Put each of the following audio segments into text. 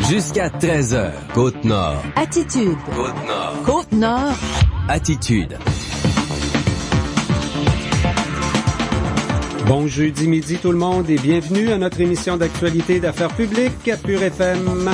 Jusqu'à 13h, Côte-Nord. Attitude. Côte-Nord. Côte-Nord. Attitude. Bon jeudi midi tout le monde et bienvenue à notre émission d'actualité d'affaires publiques à Pure FM.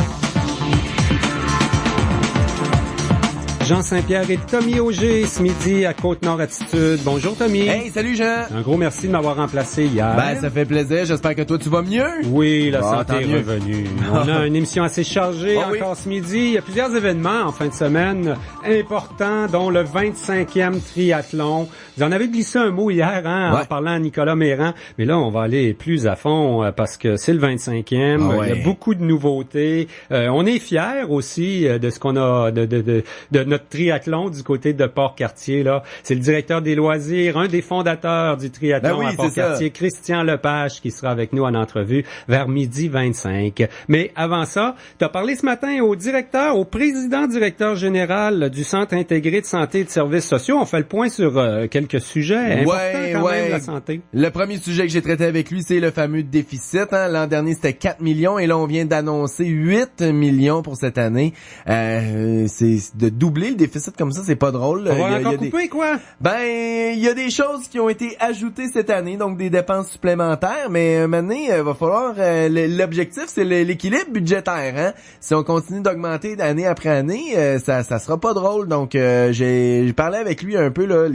Jean Saint-Pierre et Tommy Auger ce midi à Côte-Nord Attitude. Bonjour Tommy. Hey, salut Jean. Un gros merci de m'avoir remplacé hier. Ben, ça fait plaisir. J'espère que toi, tu vas mieux. Oui, la santé est mieux. revenue. On a une émission assez chargée encore ce midi. Il y a plusieurs événements en fin de semaine importants, dont le 25e triathlon. Vous en avez glissé un mot hier, en parlant à Nicolas Méran. Mais là, on va aller plus à fond parce que c'est le 25e. Il y a beaucoup de nouveautés. On est fiers aussi de ce qu'on a, de notre triathlon du côté de Port-Cartier, là. C'est le directeur des loisirs, un des fondateurs du triathlon à Port-Cartier, Christian Lepage, qui sera avec nous en entrevue vers 12h25. Mais avant ça, tu as parlé ce matin au président directeur général du Centre intégré de santé et de services sociaux. On fait le point sur quelques sujets importants quand même, la santé. Le premier sujet que j'ai traité avec lui, c'est le fameux déficit. L'an dernier, c'était 4 millions et là, on vient d'annoncer 8 millions pour cette année. C'est de doubler le déficit comme ça, c'est pas drôle. On va encore couper, quoi? Ben, il y a des choses qui ont été ajoutées cette année, donc des dépenses supplémentaires, mais maintenant, il va falloir... l'objectif, c'est l'équilibre budgétaire. Si on continue d'augmenter d'année après année, ça sera pas drôle. Donc, j'ai parlé avec lui un peu, là,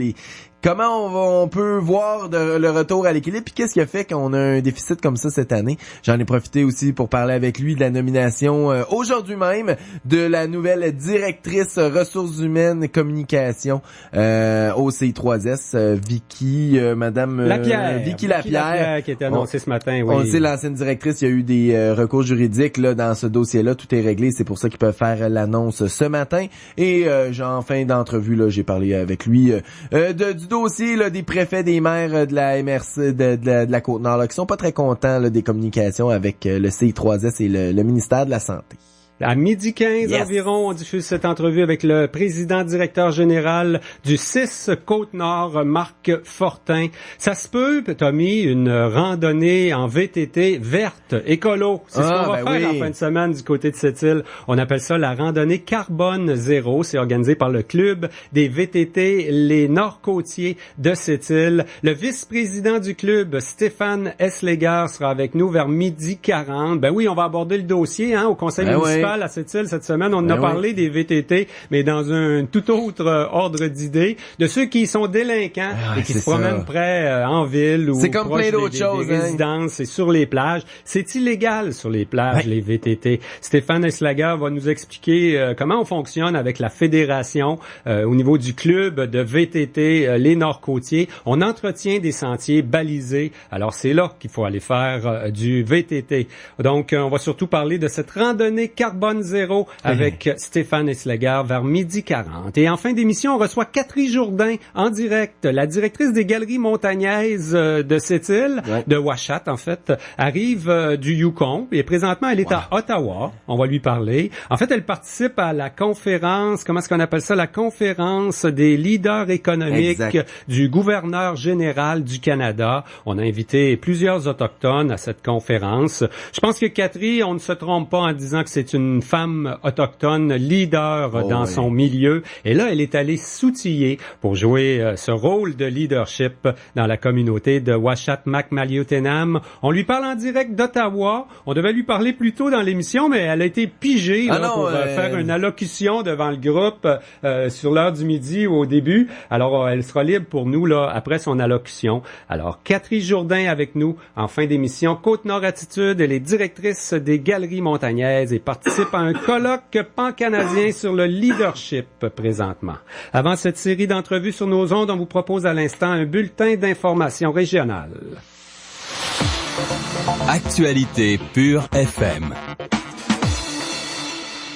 comment on peut voir le retour à l'équilibre, puis qu'est-ce qui a fait qu'on a un déficit comme ça cette année. J'en ai profité aussi pour parler avec lui de la nomination aujourd'hui même de la nouvelle directrice ressources humaines et communication au CI3S, Vicky Lapierre qui était annoncée ce matin. Oui. On sait, l'ancienne directrice, il y a eu des recours juridiques là dans ce dossier-là, tout est réglé, c'est pour ça qu'ils peuvent faire l'annonce ce matin. Et en fin d'entrevue, là, j'ai parlé avec lui du dossier là, des préfets, des maires de la MRC de la Côte-Nord là, qui sont pas très contents là, des communications avec le CI3S et le ministère de la Santé. À 12h15 environ, on diffuse cette entrevue avec le président directeur général du 6 Côte-Nord, Marc Fortin. Ça se peut, Tommy, une randonnée en VTT verte, écolo. C'est ce qu'on va faire en fin de semaine du côté de cette île. On appelle ça la randonnée Carbone Zéro. C'est organisé par le club des VTT, les Nord-Côtiers de cette île. Le vice-président du club, Stéphane Esleger, sera avec nous vers 12h40. Ben oui, on va aborder le dossier au conseil municipal à cette île cette semaine. On en a parlé des VTT, mais dans un tout autre ordre d'idée, de ceux qui sont délinquants et qui se promènent près en ville ou c'est comme proche plein d'autres choses, des résidences et sur les plages. C'est illégal sur les plages, les VTT. Stéphane Eslager va nous expliquer comment on fonctionne avec la fédération au niveau du club de VTT, les Nord-Côtiers. On entretient des sentiers balisés. Alors, c'est là qu'il faut aller faire du VTT. Donc, on va surtout parler de cette randonnée Carbone Zéro avec Stéphane Esleger vers 12h40. Et en fin d'émission, on reçoit Catherine Jourdain en direct. La directrice des Galeries Montagnaises de cette île, de Ouachat en fait, arrive du Yukon et présentement elle est à Ottawa. On va lui parler. En fait, elle participe à la conférence, comment est-ce qu'on appelle ça? La conférence des leaders économiques du gouverneur général du Canada. On a invité plusieurs autochtones à cette conférence. Je pense que Catherine, on ne se trompe pas en disant que c'est une femme autochtone leader dans son milieu. Et là, elle est allée s'outiller pour jouer ce rôle de leadership dans la communauté de Ouachat-Macmaliutenam. On lui parle en direct d'Ottawa. On devait lui parler plus tôt dans l'émission, mais elle a été pigée pour faire une allocution devant le groupe sur l'heure du midi ou au début. Alors, elle sera libre pour nous là après son allocution. Alors, Catherine Jourdain avec nous en fin d'émission. Côte-Nord Attitude, elle est directrice des Galeries Montagnaises et participe à un colloque pan-canadien sur le leadership présentement. Avant cette série d'entrevues sur nos ondes, on vous propose à l'instant un bulletin d'information régionale. Actualité Pure FM.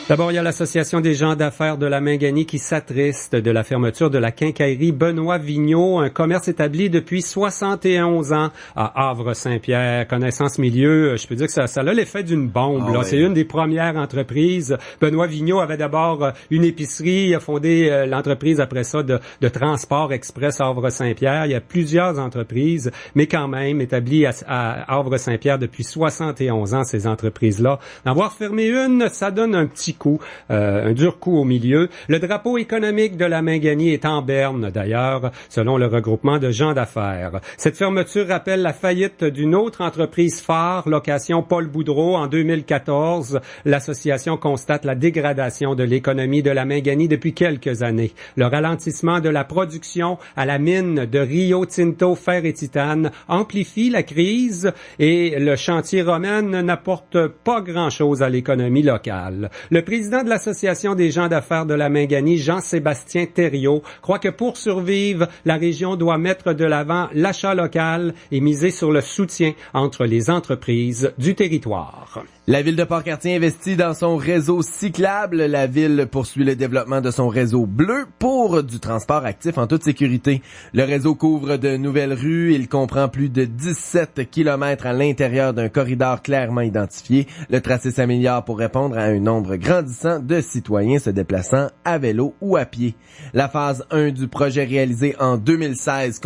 D'abord, il y a l'Association des gens d'affaires de la Mingani qui s'attriste de la fermeture de la quincaillerie Benoît Vigneault, un commerce établi depuis 71 ans à Havre-Saint-Pierre. Connaissance milieu, je peux dire que ça a l'effet d'une bombe. Ah, là. ouais. C'est une des premières entreprises. Benoît Vigneault avait d'abord une épicerie, il a fondé l'entreprise après ça de transport express à Havre-Saint-Pierre. Il y a plusieurs entreprises, mais quand même établies à Havre-Saint-Pierre depuis 71 ans, ces entreprises-là. D'en voir fermé une, ça donne un petit coup, un dur coup au milieu. Le drapeau économique de la Mingani est en berne, d'ailleurs, selon le regroupement de gens d'affaires. Cette fermeture rappelle la faillite d'une autre entreprise phare, Location Paul Boudreau, en 2014. L'association constate la dégradation de l'économie de la Mingani depuis quelques années. Le ralentissement de la production à la mine de Rio Tinto Fer et Titane amplifie la crise et le chantier Romaine n'apporte pas grand-chose à l'économie locale. Le président de l'Association des gens d'affaires de la Mingani, Jean-Sébastien Thériault, croit que pour survivre, la région doit mettre de l'avant l'achat local et miser sur le soutien entre les entreprises du territoire. La ville de Port-Cartier investit dans son réseau cyclable. La ville poursuit le développement de son réseau bleu pour du transport actif en toute sécurité. Le réseau couvre de nouvelles rues. Il comprend plus de 17 kilomètres à l'intérieur d'un corridor clairement identifié. Le tracé s'améliore pour répondre à un nombre grandissant de citoyens se déplaçant à vélo ou à pied. La phase 1 du projet réalisé en 2016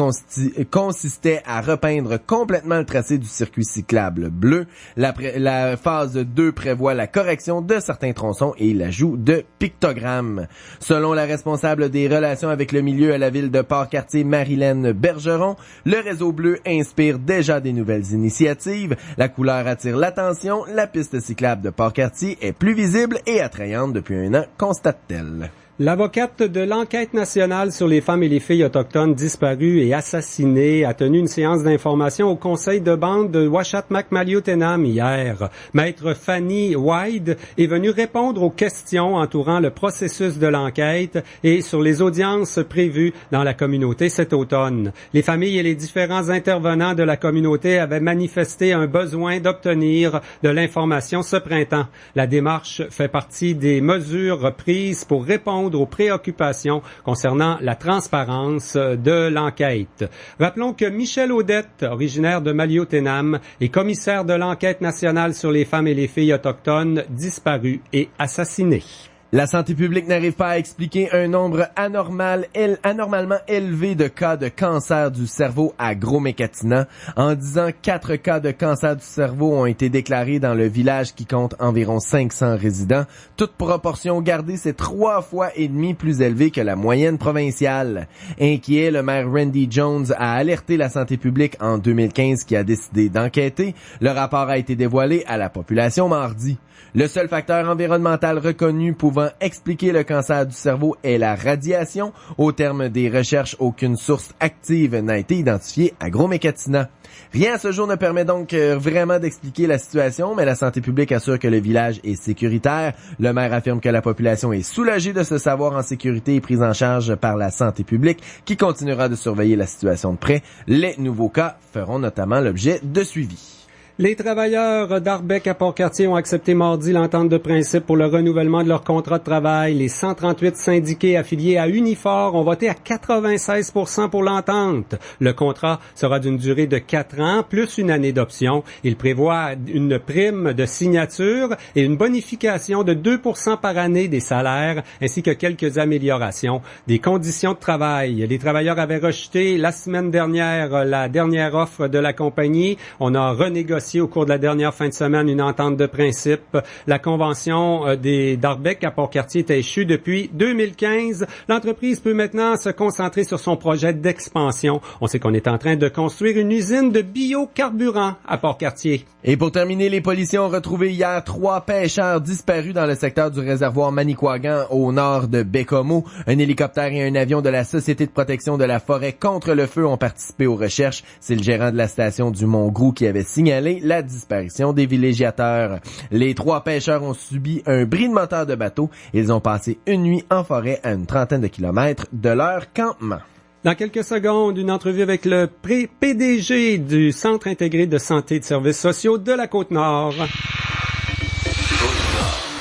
consistait à repeindre complètement le tracé du circuit cyclable bleu. La phase 2 prévoit la correction de certains tronçons et l'ajout de pictogrammes. Selon la responsable des relations avec le milieu à la ville de Port-Cartier, Marilène Bergeron, le réseau bleu inspire déjà des nouvelles initiatives. La couleur attire l'attention. La piste cyclable de Port-Cartier est plus visible et attrayante depuis un an, constate-t-elle. L'avocate de l'enquête nationale sur les femmes et les filles autochtones disparues et assassinées a tenu une séance d'information au conseil de bande de Uashat-Makmaliutenam hier. Maître Fanny Wyde est venue répondre aux questions entourant le processus de l'enquête et sur les audiences prévues dans la communauté cet automne. Les familles et les différents intervenants de la communauté avaient manifesté un besoin d'obtenir de l'information ce printemps. La démarche fait partie des mesures prises pour répondre aux préoccupations concernant la transparence de l'enquête. Rappelons que Michel Audette, originaire de Maliotenam, est commissaire de l'enquête nationale sur les femmes et les filles autochtones disparues et assassinées. La santé publique n'arrive pas à expliquer un nombre anormalement élevé de cas de cancer du cerveau à Gros-Mécatina. En 10 ans, 4 cas de cancer du cerveau ont été déclarés dans le village qui compte environ 500 résidents. Toute proportion gardée, c'est 3 fois et demi plus élevé que la moyenne provinciale. Inquiet, le maire Randy Jones a alerté la santé publique en 2015 qui a décidé d'enquêter. Le rapport a été dévoilé à la population mardi. Le seul facteur environnemental reconnu pouvant expliquer le cancer du cerveau est la radiation. Au terme des recherches, aucune source active n'a été identifiée à Gros-Mécatina. Rien à ce jour ne permet donc vraiment d'expliquer la situation, mais la santé publique assure que le village est sécuritaire. Le maire affirme que la population est soulagée de se savoir en sécurité et prise en charge par la santé publique, qui continuera de surveiller la situation de près. Les nouveaux cas feront notamment l'objet de suivi. Les travailleurs d'Arbec à Port-Cartier ont accepté mardi l'entente de principe pour le renouvellement de leur contrat de travail. Les 138 syndiqués affiliés à Unifor ont voté à 96% pour l'entente. Le contrat sera d'une durée de 4 ans, plus une année d'option. Il prévoit une prime de signature et une bonification de 2% par année des salaires, ainsi que quelques améliorations des conditions de travail. Les travailleurs avaient rejeté la semaine dernière la dernière offre de la compagnie. On a renégocié au cours de la dernière fin de semaine une entente de principe. La convention d'Arbec à Port-Cartier est échue depuis 2015. L'entreprise peut maintenant se concentrer sur son projet d'expansion. On sait qu'on est en train de construire une usine de biocarburant à Port-Cartier. Et pour terminer, les policiers ont retrouvé hier 3 pêcheurs disparus dans le secteur du réservoir Manicouagan au nord de Bécomo. Un hélicoptère et un avion de la Société de protection de la forêt contre le feu ont participé aux recherches. C'est le gérant de la station du Mont-Grou qui avait signalé la disparition des villégiateurs. Les 3 pêcheurs ont subi un bris de moteur de bateau. Ils ont passé une nuit en forêt à une trentaine de kilomètres de leur campement. Dans quelques secondes, une entrevue avec le PDG du Centre intégré de santé et de services sociaux de la Côte-Nord.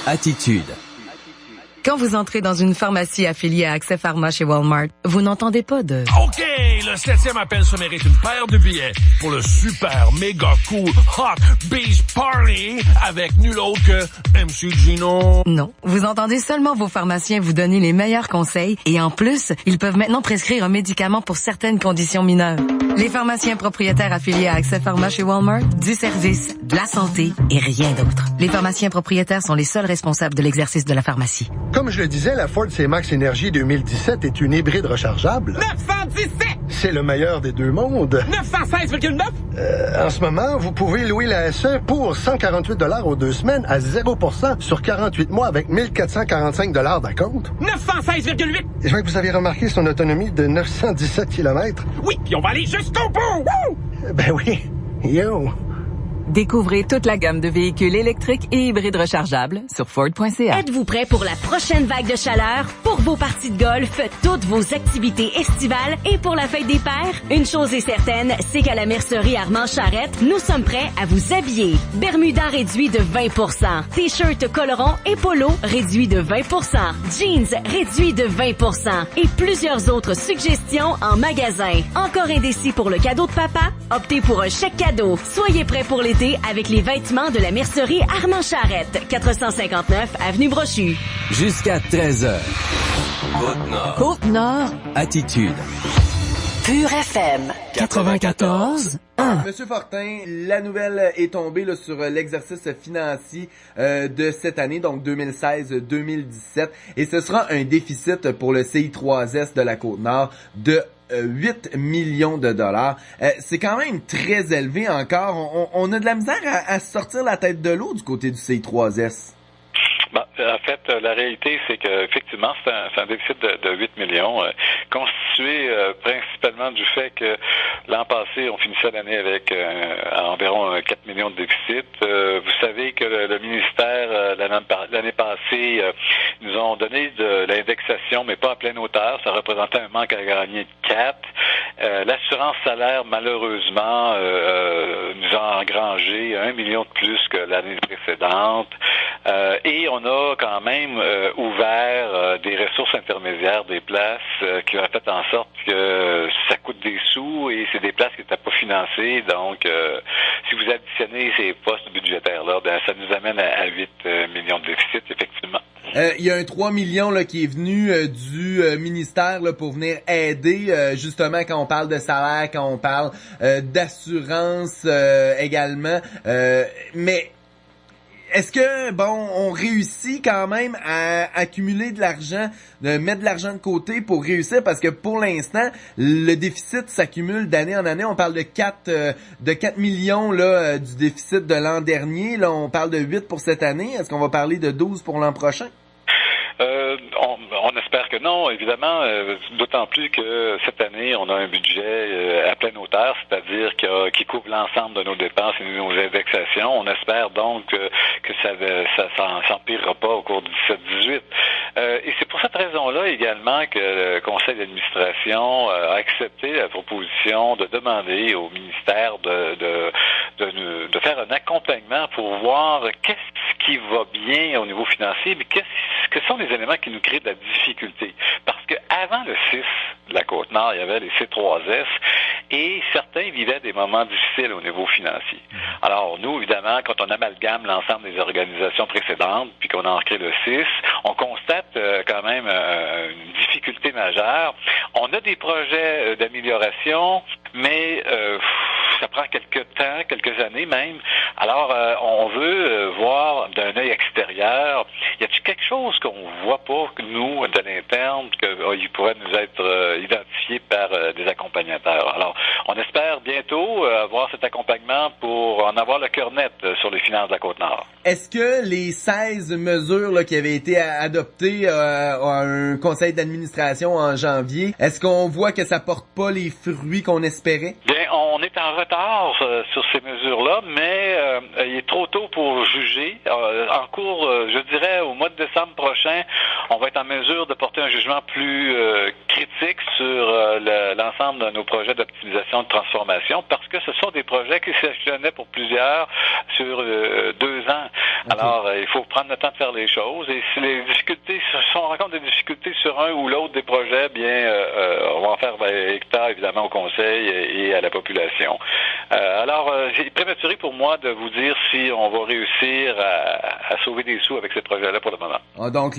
Attitude. Quand vous entrez dans une pharmacie affiliée à Accès Pharma chez Walmart, vous n'entendez pas de « OK, le 7e appel se mérite une paire de billets pour le super, méga cool, hot beach party avec nul autre que MC Gino. » Non, vous entendez seulement vos pharmaciens vous donner les meilleurs conseils et en plus, ils peuvent maintenant prescrire un médicament pour certaines conditions mineures. Les pharmaciens propriétaires affiliés à Accès Pharma chez Walmart, du service, de la santé et rien d'autre. Les pharmaciens propriétaires sont les seuls responsables de l'exercice de la pharmacie. Comme je le disais, la Ford C-Max Energy 2017 est une hybride rechargeable. 917! C'est le meilleur des deux mondes. 916,9? En ce moment, vous pouvez louer la SE pour 148 $ aux 2 semaines à 0% sur 48 mois avec 1445 $ d'acompte. 916,8? Je vois que vous avez remarqué son autonomie de 917 km. Oui, puis on va aller jusqu'au bout! Woo! Ben oui. Yo! Découvrez toute la gamme de véhicules électriques et hybrides rechargeables sur Ford.ca. Êtes-vous prêt pour la prochaine vague de chaleur? Pour vos parties de golf, toutes vos activités estivales et pour la fête des pères? Une chose est certaine, c'est qu'à la mercerie Armand Charrette, nous sommes prêts à vous habiller. Bermuda réduit de 20%. T-shirt colorant et polo réduit de 20%. Jeans réduit de 20%. Et plusieurs autres suggestions en magasin. Encore indécis pour le cadeau de papa? Optez pour un chèque cadeau. Soyez prêts pour l'été avec les vêtements de la mercerie Armand Charrette, 459 Avenue Brochu. Jusqu'à 13h. Côte-Nord. Côte-Nord. Attitude. Pure FM. 94. Monsieur Fortin, la nouvelle est tombée là, sur l'exercice financier de cette année, donc 2016-2017, et ce sera un déficit pour le CI3S de la Côte-Nord de 8 millions de dollars. C'est quand même très élevé encore. On a de la misère à sortir la tête de l'eau du côté du CI3S. En fait, la réalité, c'est qu'effectivement, c'est un déficit de 8 millions, constitué principalement du fait que l'an passé, on finissait l'année avec environ 4 millions de déficit. Vous savez que le ministère, l'année passée, nous ont donné de l'indexation, mais pas à pleine hauteur. Ça représentait un manque à gagner de 4. L'assurance salaire, malheureusement, nous a engrangé 1 million de plus que l'année précédente. Et on a quand même ouvert des ressources intermédiaires, des places qui ont fait en sorte que ça coûte des sous et c'est des places qui n'étaient pas financées. Donc, si vous additionnez ces postes budgétaires-là, ça nous amène à 8 millions de déficit, effectivement. Il y a un 3 millions là, qui est venu du ministère là, pour venir aider justement quand on parle de salaire, quand on parle d'assurance également. Mais est-ce que, on réussit quand même à accumuler de l'argent, de mettre de l'argent de côté pour réussir? Parce que pour l'instant, le déficit s'accumule d'année en année. On parle de 4 millions là du déficit de l'an dernier. Là, on parle de 8 pour cette année. Est-ce qu'on va parler de 12 pour l'an prochain? On espère que non, évidemment, d'autant plus que cette année, on a un budget à pleine hauteur, c'est-à-dire qui couvre l'ensemble de nos dépenses et de nos indexations. On espère donc que ça s'empirera pas au cours du 17-18. Et c'est pour cette raison-là également que le conseil d'administration a accepté la proposition de demander au ministère de faire un accompagnement pour voir qu'est-ce qui va bien au niveau financier, mais quels sont les éléments qui nous créent de la difficulté. Parce que avant le 6 de la Côte-Nord, il y avait les C3S et certains vivaient des moments difficiles au niveau financier. Alors, nous, évidemment, quand on amalgame l'ensemble des organisations précédentes puis qu'on en crée le 6, on constate quand même une difficulté majeure. On a des projets d'amélioration, mais ça prend quelques années même. Alors, on veut voir d'un œil extérieur, y a-t-il quelque chose qu'on voit pas, nous, de l'interne, qu'il pourrait nous être identifié par des accompagnateurs. Alors, on espère bientôt avoir cet accompagnement pour en avoir le cœur net sur les finances de la Côte-Nord. Est-ce que les 16 mesures là, qui avaient été adoptées à un conseil d'administration en janvier, est-ce qu'on voit que ça porte pas les fruits qu'on espérait? Bien, on est en retard sur ces mesures-là, mais il est trop tôt pour juger. En cours, je dirais, au mois de décembre prochain, on va être en mesure de porter un jugement plus critique sur l'ensemble de nos projets d'optimisation et de transformation, parce que ce sont des projets qui s'échelonnaient pour plusieurs sur 2 ans. Alors, il faut prendre le temps de faire les choses. Et si on rencontre des difficultés sur un ou l'autre des projets, bien, on va en faire état, évidemment, au Conseil et à la population. Alors, c'est prématuré pour moi de vous dire si on va réussir à sauver des sous avec ces projets-là pour le moment. Donc,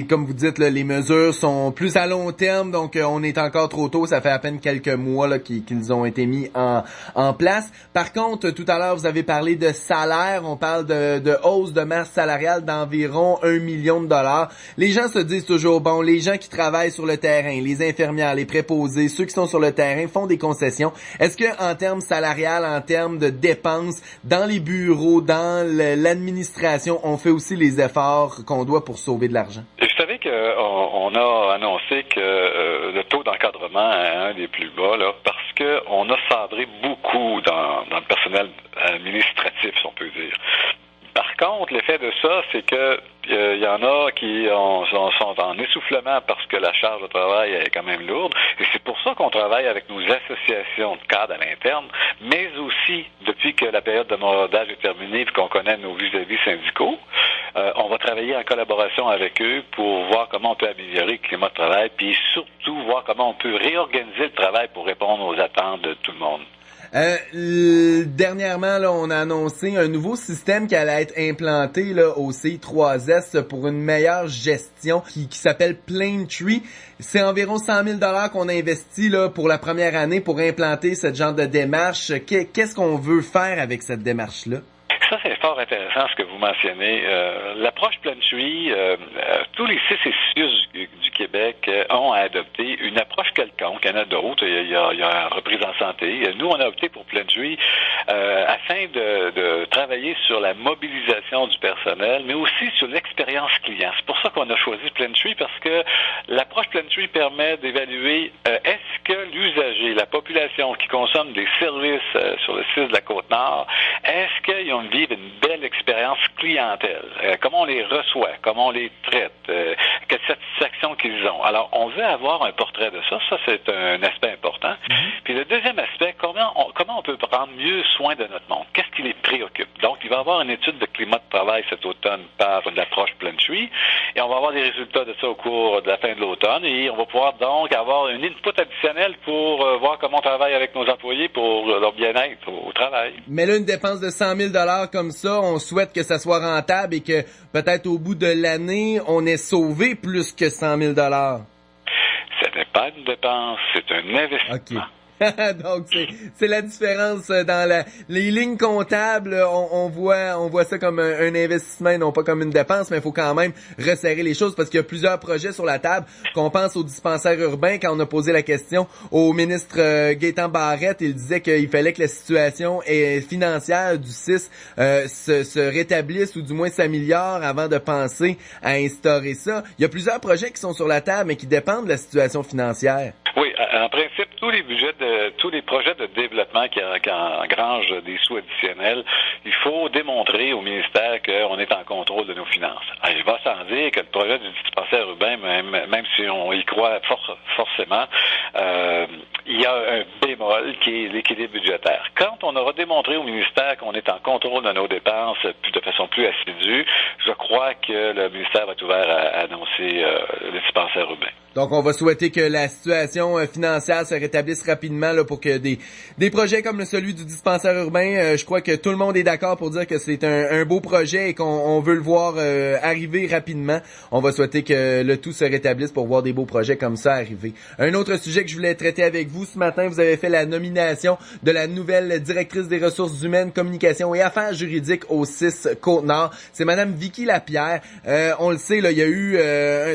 comme vous dites, là, les mesures sont plus à long terme, donc on est encore trop tôt. Ça fait à peine quelques mois là, qu'ils ont été mis en place. Par contre, tout à l'heure, vous avez parlé de salaire. On parle de hausse de masse salariale d'environ 1 million de dollars. Les gens se disent toujours, bon, les gens qui travaillent sur le terrain, les infirmières, les préposés, ceux qui sont sur le terrain font des concessions. Est-ce que en termes salarial, en termes de dépenses, dans les bureaux, dans l'administration, on fait aussi les efforts qu'on doit pour sauver de l'argent? Vous savez qu'on a annoncé que le taux d'encadrement est un des plus bas, là, parce qu'on a cadré beaucoup dans le personnel administratif, si on peut dire. Par contre, l'effet de ça, c'est que il y en a qui sont en essoufflement parce que la charge de travail est quand même lourde. Et c'est pour ça qu'on travaille avec nos associations de cadres à l'interne, mais aussi, depuis que la période de maraudage est terminée et qu'on connaît nos vis-à-vis syndicaux, on va travailler en collaboration avec eux pour voir comment on peut améliorer le climat de travail, puis surtout voir comment on peut réorganiser le travail pour répondre aux attentes de tout le monde. Dernièrement, là, on a annoncé un nouveau système qui allait être implanté là, au CI3S pour une meilleure gestion qui s'appelle Plaintree. C'est environ 100 000 $ qu'on a investi là, pour la première année pour implanter ce genre de démarche. Qu'est-ce qu'on veut faire avec cette démarche-là? Ça, c'est fort intéressant ce que vous mentionnez. L'approche Plaintree, tous les 6 CIUS du Québec ont adopté une approche quelconque. Il y en a d'autres. Il y a reprise en santé. Nous, on a opté pour Plaintree afin de travailler sur la mobilisation du personnel, mais aussi sur l'expérience client. C'est pour ça qu'on a choisi Plaintree, parce que l'approche Plaintree permet d'évaluer est-ce que l'usager, la population qui consomme des services sur le site de la Côte-Nord, est-ce qu'ils ont vivre une belle expérience clientèle, comment on les reçoit, comment on les traite, quelle satisfaction qu'ils ont. Alors, on veut avoir un portrait de ça. Ça, c'est un aspect important. Puis le deuxième aspect, comment on peut prendre mieux soin de notre monde? Qu'est-ce qui les préoccupe? Donc, il va y avoir une étude de climat de travail cet automne par l'approche Plaintree, et on va avoir des résultats de ça au cours de la fin de l'automne, et on va pouvoir donc avoir une input additionnelle pour voir comment on travaille avec nos employés pour leur bien-être au travail. Mais là, une dépense de 100 000 $ comme ça, on souhaite que ça soit rentable et que peut-être au bout de l'année, on ait sauvé plus que 100 000 $. Ce n'est pas une dépense, c'est un investissement. Okay. Donc c'est la différence dans les lignes comptables. On voit ça comme un investissement et non pas comme une dépense, mais il faut quand même resserrer les choses parce qu'il y a plusieurs projets sur la table. Qu'on pense au dispensaire urbain, quand on a posé la question au ministre Gaétan Barrette, il disait qu'il fallait que la situation financière du CIS se rétablisse ou du moins s'améliore avant de penser à instaurer ça. Il y a plusieurs projets qui sont sur la table mais qui dépendent de la situation financière. Oui, en principe, tous les projets de développement qui engrangent des sous additionnels, il faut démontrer au ministère qu'on est en contrôle de nos finances. Alors, il va sans dire que le projet du dispensaire urbain, même si on y croit forcément, il y a un bémol qui est l'équilibre budgétaire. Quand on aura démontré au ministère qu'on est en contrôle de nos dépenses de façon plus assidue, je crois que le ministère va être ouvert à annoncer le dispensaire urbain. Donc, on va souhaiter que la situation financière se rétablisse rapidement là, pour que des projets comme celui du dispensaire urbain, je crois que tout le monde est d'accord pour dire que c'est un beau projet et qu'on veut le voir arriver rapidement. On va souhaiter que le tout se rétablisse pour voir des beaux projets comme ça arriver. Un autre sujet que je voulais traiter avec vous ce matin, vous avez fait la nomination de la nouvelle directrice des ressources humaines, communication et affaires juridiques au CIS Côte-Nord. C'est Madame Vicky Lapierre. On le sait, là, il y a eu...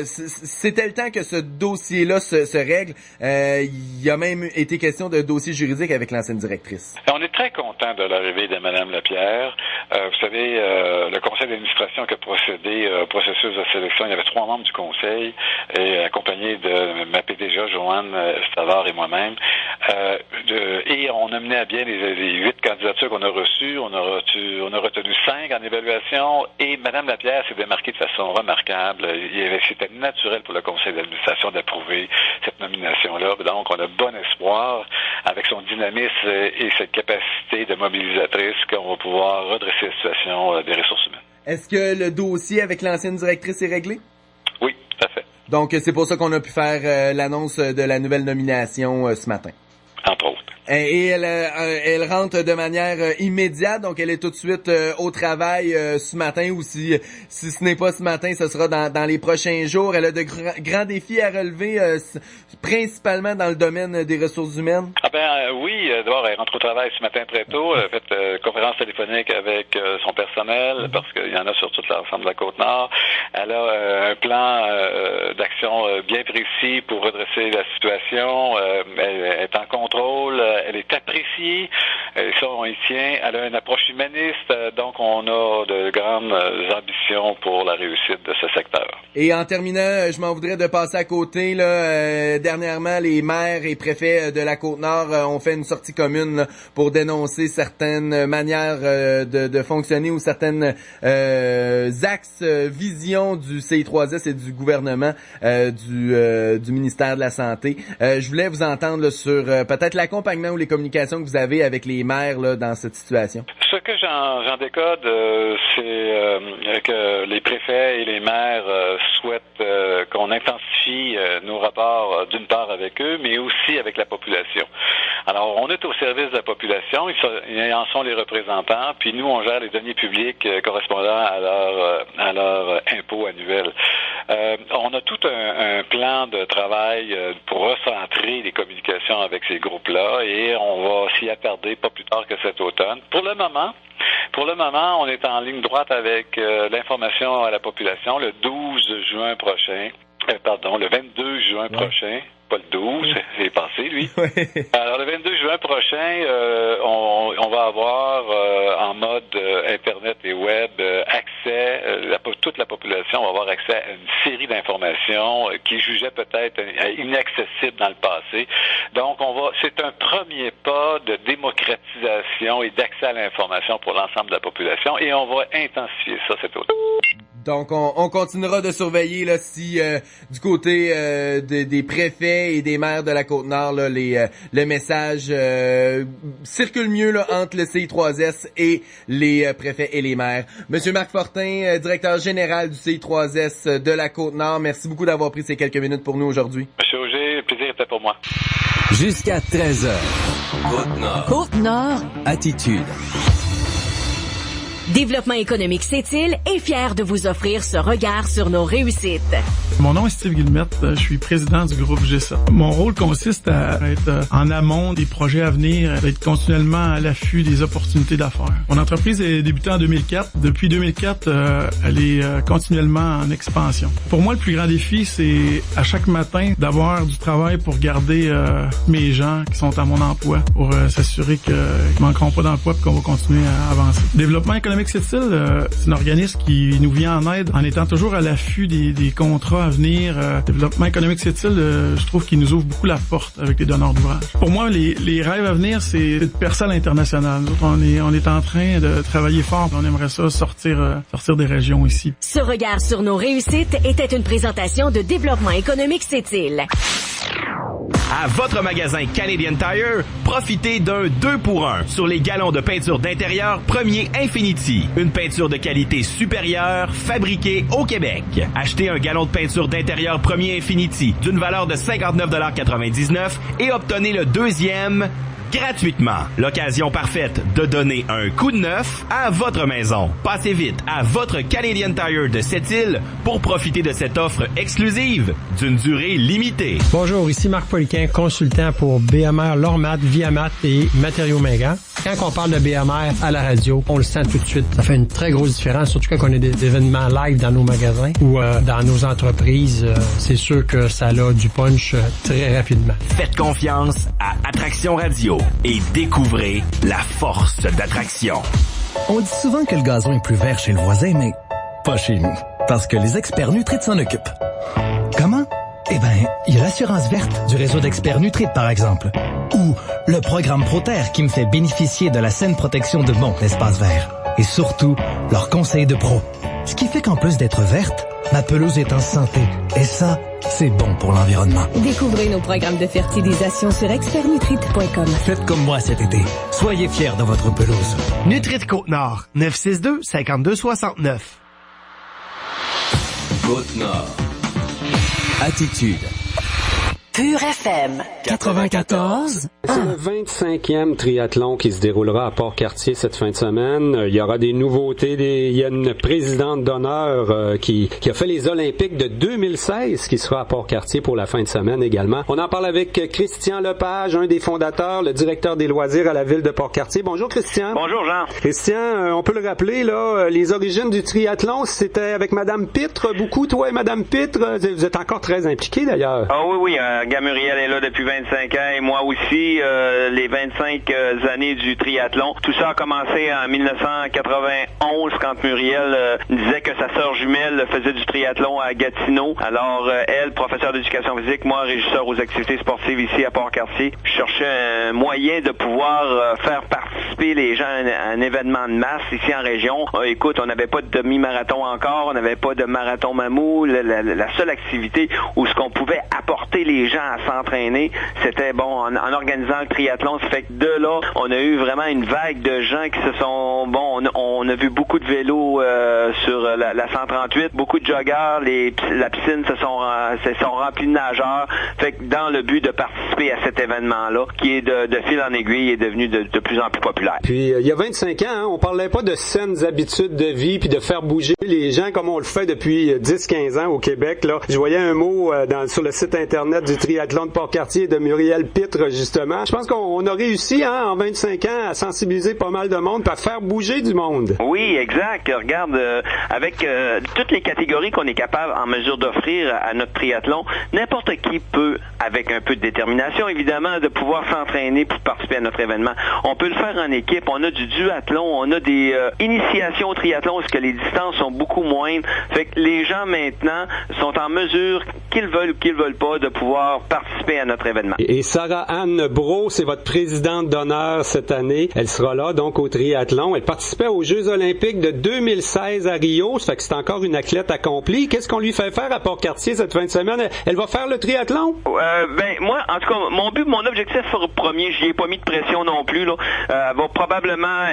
c'était le temps que ce dossier-là se règle. Il y a même été question de dossier juridique avec l'ancienne directrice. On est très content de l'arrivée de Mme Lapierre. Vous savez, le conseil d'administration qui a procédé au processus de sélection, il y avait 3 membres du conseil, et accompagnés de ma PDG, Joanne Stavard et moi-même. Et on a mené à bien les 8 candidatures qu'on a reçues. On a retenu 5 en évaluation, et Mme Lapierre s'est démarquée de façon remarquable. C'était naturel pour le conseil d'administration d'approuver cette nomination-là. Donc, on a bon espoir, avec son dynamisme et cette capacité de mobilisatrice, qu'on va pouvoir redresser la situation des ressources humaines. Est-ce que le dossier avec l'ancienne directrice est réglé? Oui, tout à fait. Donc, c'est pour ça qu'on a pu faire l'annonce de la nouvelle nomination ce matin. Entre autres. Et elle rentre de manière immédiate, donc elle est tout de suite au travail ce matin, ou si ce n'est pas ce matin, ce sera dans les prochains jours. Elle a de grands défis à relever, principalement dans le domaine des ressources humaines. Oui, d'abord, elle rentre au travail ce matin très tôt. Elle a fait conférence téléphonique avec son personnel, parce qu'il y en a sur toute l'ensemble de la Côte-Nord. Elle a un plan d'action bien précis pour redresser la situation. Elle est en contrôle. Elle est appréciée, ça on y tient. Elle a une approche humaniste, donc on a de grandes ambitions pour la réussite de ce secteur. Et en terminant, je m'en voudrais de passer à côté. Dernièrement, les maires et préfets de la Côte-Nord ont fait une sortie commune là, pour dénoncer certaines manières de fonctionner ou certaines axes, visions du CI3S et du gouvernement du ministère de la Santé. Je voulais vous entendre là, sur peut-être l'accompagnement ou les communications que vous avez avec les maires là, dans cette situation. Ce que j'en décode, c'est que les préfets et les maires souhaitent qu'on intensifie nos rapports d'une part avec eux, mais aussi avec la population. Alors, on est au service de la population, ils en sont les représentants, puis nous, on gère les deniers publics correspondant à leur impôt annuel. On a tout un plan de travail pour recentrer les communications avec ces groupes-là, et on va s'y attarder pas plus tard que cet automne. Pour le moment, on est en ligne droite avec l'information à la population le 12 juin prochain. Le 22 juin prochain. Pas le 12, c'est passé, lui. Alors, le 22 juin prochain, on va avoir en mode Internet et Web accès, toute la population va avoir accès à une série d'informations qui jugeaient peut-être inaccessibles dans le passé. Donc, c'est un premier pas de démocratisation et d'accès à l'information pour l'ensemble de la population, et on va intensifier ça cet automne. Donc, on continuera de surveiller là si du côté des préfets et des maires de la Côte-Nord, là, le message circule mieux là, entre le CI3S et les préfets et les maires. Monsieur Marc Fortin, directeur général du CI3S de la Côte-Nord, merci beaucoup d'avoir pris ces quelques minutes pour nous aujourd'hui. Monsieur Auger, le plaisir était pour moi. Jusqu'à 13h. Côte-Nord. Côte-Nord. Attitude. Développement économique Sept-Îles est fier de vous offrir ce regard sur nos réussites. Mon nom est Steve Guillemette, je suis président du groupe G7. Mon rôle consiste à être en amont des projets à venir, d'être continuellement à l'affût des opportunités d'affaires. Mon entreprise est débutée en 2004. Depuis 2004, elle est continuellement en expansion. Pour moi, le plus grand défi, c'est à chaque matin d'avoir du travail pour garder mes gens qui sont à mon emploi, pour s'assurer qu'ils ne manqueront pas d'emploi et qu'on va continuer à avancer. Développement économique Sept-Îles, c'est un organisme qui nous vient en aide en étant toujours à l'affût des contrats à venir. Développement économique Sept-Îles, je trouve qu'il nous ouvre beaucoup la porte avec les donneurs d'ouvrage. Pour moi, les rêves à venir, c'est de percer à l'international. On est en train de travailler fort. On aimerait ça sortir des régions ici. Ce regard sur nos réussites était une présentation de Développement économique Sept-Îles. À votre magasin Canadian Tire, profitez d'un 2 pour 1 sur les galons de peinture d'intérieur Premier Infinity. Une peinture de qualité supérieure, fabriquée au Québec. Achetez un galon de peinture d'intérieur Premier Infinity d'une valeur de 59,99 $ et obtenez le deuxième gratuitement. L'occasion parfaite de donner un coup de neuf à votre maison. Passez vite à votre Canadian Tire de Sept-Îles pour profiter de cette offre exclusive d'une durée limitée. Bonjour, ici Marc Poliquin, consultant pour BMR Lormat, Viamat et Matériaux Mingan. Quand on parle de BMR à la radio, on le sent tout de suite. Ça fait une très grosse différence, surtout quand on a des événements live dans nos magasins ou dans nos entreprises. C'est sûr que ça a du punch très rapidement. Faites confiance à Attraction Radio et découvrez la force d'Attraction. On dit souvent que le gazon est plus vert chez le voisin, mais pas chez nous. Parce que les experts Nutrit s'en occupent. Comment? Eh ben, il y a l'assurance verte du réseau d'experts Nutrit, par exemple. Ou le programme ProTerre qui me fait bénéficier de la saine protection de mon espace vert. Et surtout, leurs conseils de pro. Ce qui fait qu'en plus d'être verte, ma pelouse est en santé. Et ça, c'est bon pour l'environnement. Découvrez nos programmes de fertilisation sur expertnutrite.com. Faites comme moi cet été. Soyez fiers de votre pelouse. Nutrite Côte-Nord, 962-5269. Côte-Nord. Attitude. Pure FM 94. C'est le 25e triathlon qui se déroulera à Port-Cartier cette fin de semaine. Il y aura des nouveautés. Il y a une présidente d'honneur qui a fait les Olympiques de 2016 qui sera à Port-Cartier pour la fin de semaine également. On en parle avec Christian Lepage, un des fondateurs, le directeur des loisirs à la ville de Port-Cartier. Bonjour Christian. Bonjour Jean. Christian, on peut le rappeler, là, les origines du triathlon, c'était avec Madame Pitre, beaucoup, toi et Madame Pitre. Vous êtes encore très impliqués d'ailleurs. Ah oui, Gamuriel est là depuis 25 ans et moi aussi, les 25 années du triathlon. Tout ça a commencé en 1991 quand Muriel disait que sa sœur jumelle faisait du triathlon à Gatineau. Alors, elle, professeure d'éducation physique, moi, régisseur aux activités sportives ici à Port-Cartier. Je cherchais un moyen de pouvoir faire participer les gens à un événement de masse ici en région. Écoute, on n'avait pas de demi-marathon encore, on n'avait pas de marathon Mamou. La seule activité où ce qu'on pouvait apporter les gens à s'entraîner, c'était en organisant le triathlon. Ça fait que de là, on a eu vraiment une vague de gens qui se sont, on a vu beaucoup de vélos sur la 138, beaucoup de joggeurs, la piscine se sont remplies de nageurs. Fait que dans le but de participer à cet événement-là, qui est de fil en aiguille, est devenu de plus en plus populaire. Puis il y a 25 ans, on parlait pas de saines habitudes de vie puis de faire bouger les gens comme on le fait depuis 10-15 ans au Québec. Là, je voyais un mot sur le site internet du triathlon de Port-Cartier de Muriel Pitre, justement. Je pense qu'on a réussi en 25 ans à sensibiliser pas mal de monde et à faire bouger du monde. Oui, exact. Regarde, avec toutes les catégories qu'on est capable en mesure d'offrir à notre triathlon, n'importe qui peut, avec un peu de détermination, évidemment, de pouvoir s'entraîner pour participer à notre événement. On peut le faire en équipe. On a du duathlon, on a des initiations au triathlon parce que les distances sont beaucoup moindres. Fait que les gens maintenant sont en mesure, qu'ils veulent ou qu'ils veulent pas, de pouvoir participer à notre événement. Et Sarah-Anne Brault, c'est votre présidente d'honneur cette année. Elle sera là, donc, au triathlon. Elle participait aux Jeux olympiques de 2016 à Rio. Ça fait que c'est encore une athlète accomplie. Qu'est-ce qu'on lui fait faire à Port-Cartier cette fin de semaine? Elle va faire le triathlon? Moi, en tout cas, mon objectif premier, j'y ai pas mis de pression non plus, là. Elle va probablement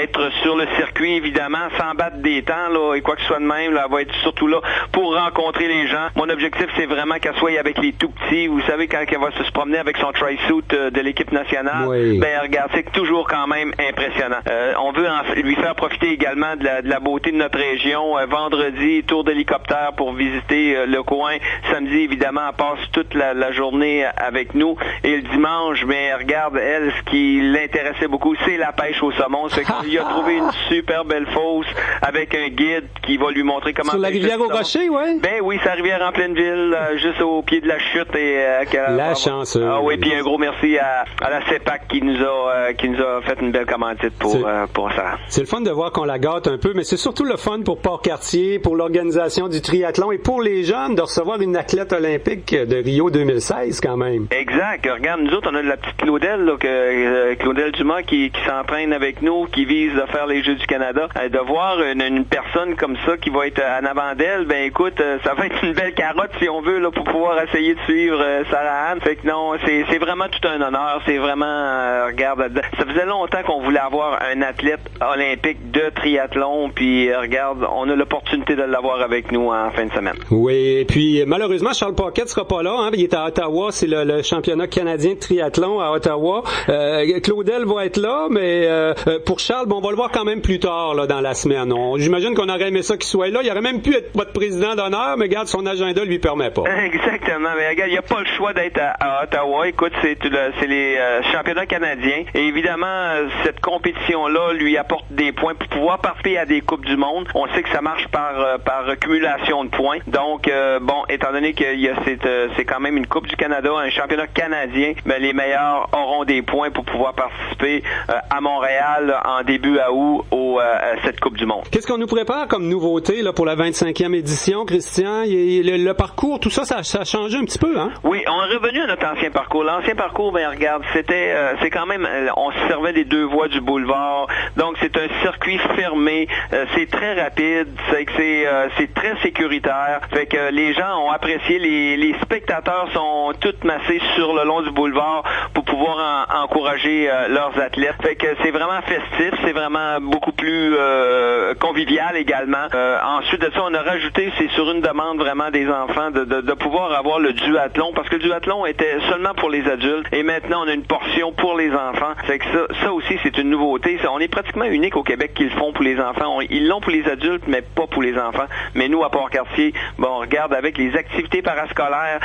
être sur le circuit, évidemment, sans battre des temps, là, et quoi que ce soit de même, là, elle va être surtout là pour rencontrer les gens. Mon objectif, c'est vraiment qu'elle soit avec les tout petits. Vous savez, quand elle va se promener avec son tri-suit de l'équipe nationale, oui. Regarde, c'est toujours quand même impressionnant. On veut lui faire profiter également de la beauté de notre région. Vendredi, tour d'hélicoptère pour visiter le coin. Samedi, évidemment, elle passe toute la journée avec nous. Et le dimanche, regarde, elle, ce qui l'intéressait beaucoup, c'est la pêche au saumon. C'est qu'il a trouvé une super belle fosse avec un guide qui va lui montrer comment... Sur la rivière au Rocher, oui? Oui, c'est la rivière en pleine ville, juste au pied de la chute. Et la chanceuse. Ah oui, puis un gros merci à la CEPAC qui nous a fait une belle commandite pour ça. C'est le fun de voir qu'on la gâte un peu, mais c'est surtout le fun pour Port-Cartier, pour l'organisation du triathlon et pour les jeunes de recevoir une athlète olympique de Rio 2016 quand même. Exact. Regarde, nous autres, on a de la petite Claudel, là, Claudel Dumas qui s'entraîne avec nous, qui vise à faire les Jeux du Canada. De voir une personne comme ça qui va être en avant d'elle, écoute, ça va être une belle carotte si on veut là, pour pouvoir essayer de suivre Sarah-Anne. Fait que non, c'est vraiment tout un honneur. C'est vraiment, regarde, ça faisait longtemps qu'on voulait avoir un athlète olympique de triathlon, puis regarde, on a l'opportunité de l'avoir avec nous en fin de semaine. Oui, et puis malheureusement, Charles Paquette sera pas là, hein, il est à Ottawa, c'est le championnat canadien de triathlon à Ottawa. Claudel va être là, mais pour Charles, on va le voir quand même plus tard là, dans la semaine. J'imagine qu'on aurait aimé ça qu'il soit là. Il aurait même pu être votre président d'honneur, mais regarde, son agenda lui permet pas. Exactement, mais regarde, il n'y a pas le choix d'être à Ottawa. Écoute, c'est les championnats canadiens. Et évidemment, cette compétition-là lui apporte des points pour pouvoir participer à des Coupes du Monde. On sait que ça marche par cumulation de points. Donc, étant donné que c'est quand même une Coupe du Canada, un championnat canadien, les meilleurs auront des points pour pouvoir participer à Montréal en début à août à cette Coupe du Monde. Qu'est-ce qu'on nous prépare comme nouveauté là, pour la 25e édition, Christian? Le parcours parcours, tout ça, ça a changé un petit peu, hein? Oui, on est revenu à notre ancien parcours. L'ancien parcours, ben regarde, c'est quand même, on se servait des deux voies du boulevard, donc c'est un circuit fermé, c'est très rapide, c'est très sécuritaire, fait que les gens ont apprécié, les spectateurs sont tous massés sur le long du boulevard pour pouvoir encourager leurs athlètes, fait que c'est vraiment festif, c'est vraiment beaucoup plus convivial également. Ensuite de ça, on a rajouté, c'est sur une demande vraiment des enfants, de pouvoir avoir le duathlon, parce que le duathlon était seulement pour les adultes, et maintenant on a une portion pour les enfants. Fait que ça aussi, c'est une nouveauté. On est pratiquement unique au Québec qu'ils le font pour les enfants. Ils l'ont pour les adultes, mais pas pour les enfants. Mais nous, à Port-Cartier, bon, on regarde avec les activités parascolaires,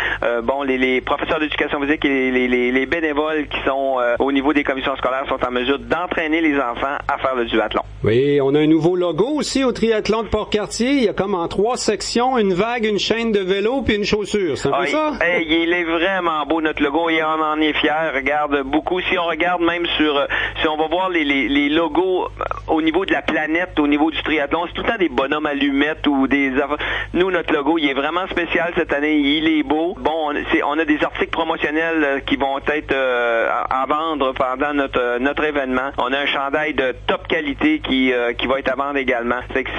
les professeurs d'éducation physique et les bénévoles qui sont au niveau des commissions scolaires sont en mesure d'entraîner les enfants à faire le duathlon. Oui, on a un nouveau logo aussi au triathlon de Port-Cartier. Il y a comme en 3 sections, une vague, une chaîne de vélo puis une chaussure. C'est un peu ça? Il est vraiment beau, notre logo, et on en est fiers. Regarde beaucoup. Si on regarde même si on va voir les logos au niveau de la planète, au niveau du triathlon, c'est tout le temps des bonhommes allumettes ou des... Nous, notre logo, il est vraiment spécial cette année. Il est beau. Bon, on a des articles promotionnels qui vont être à vendre pendant notre événement. On a un chandail de top qualité qui va être à vendre également. C'est que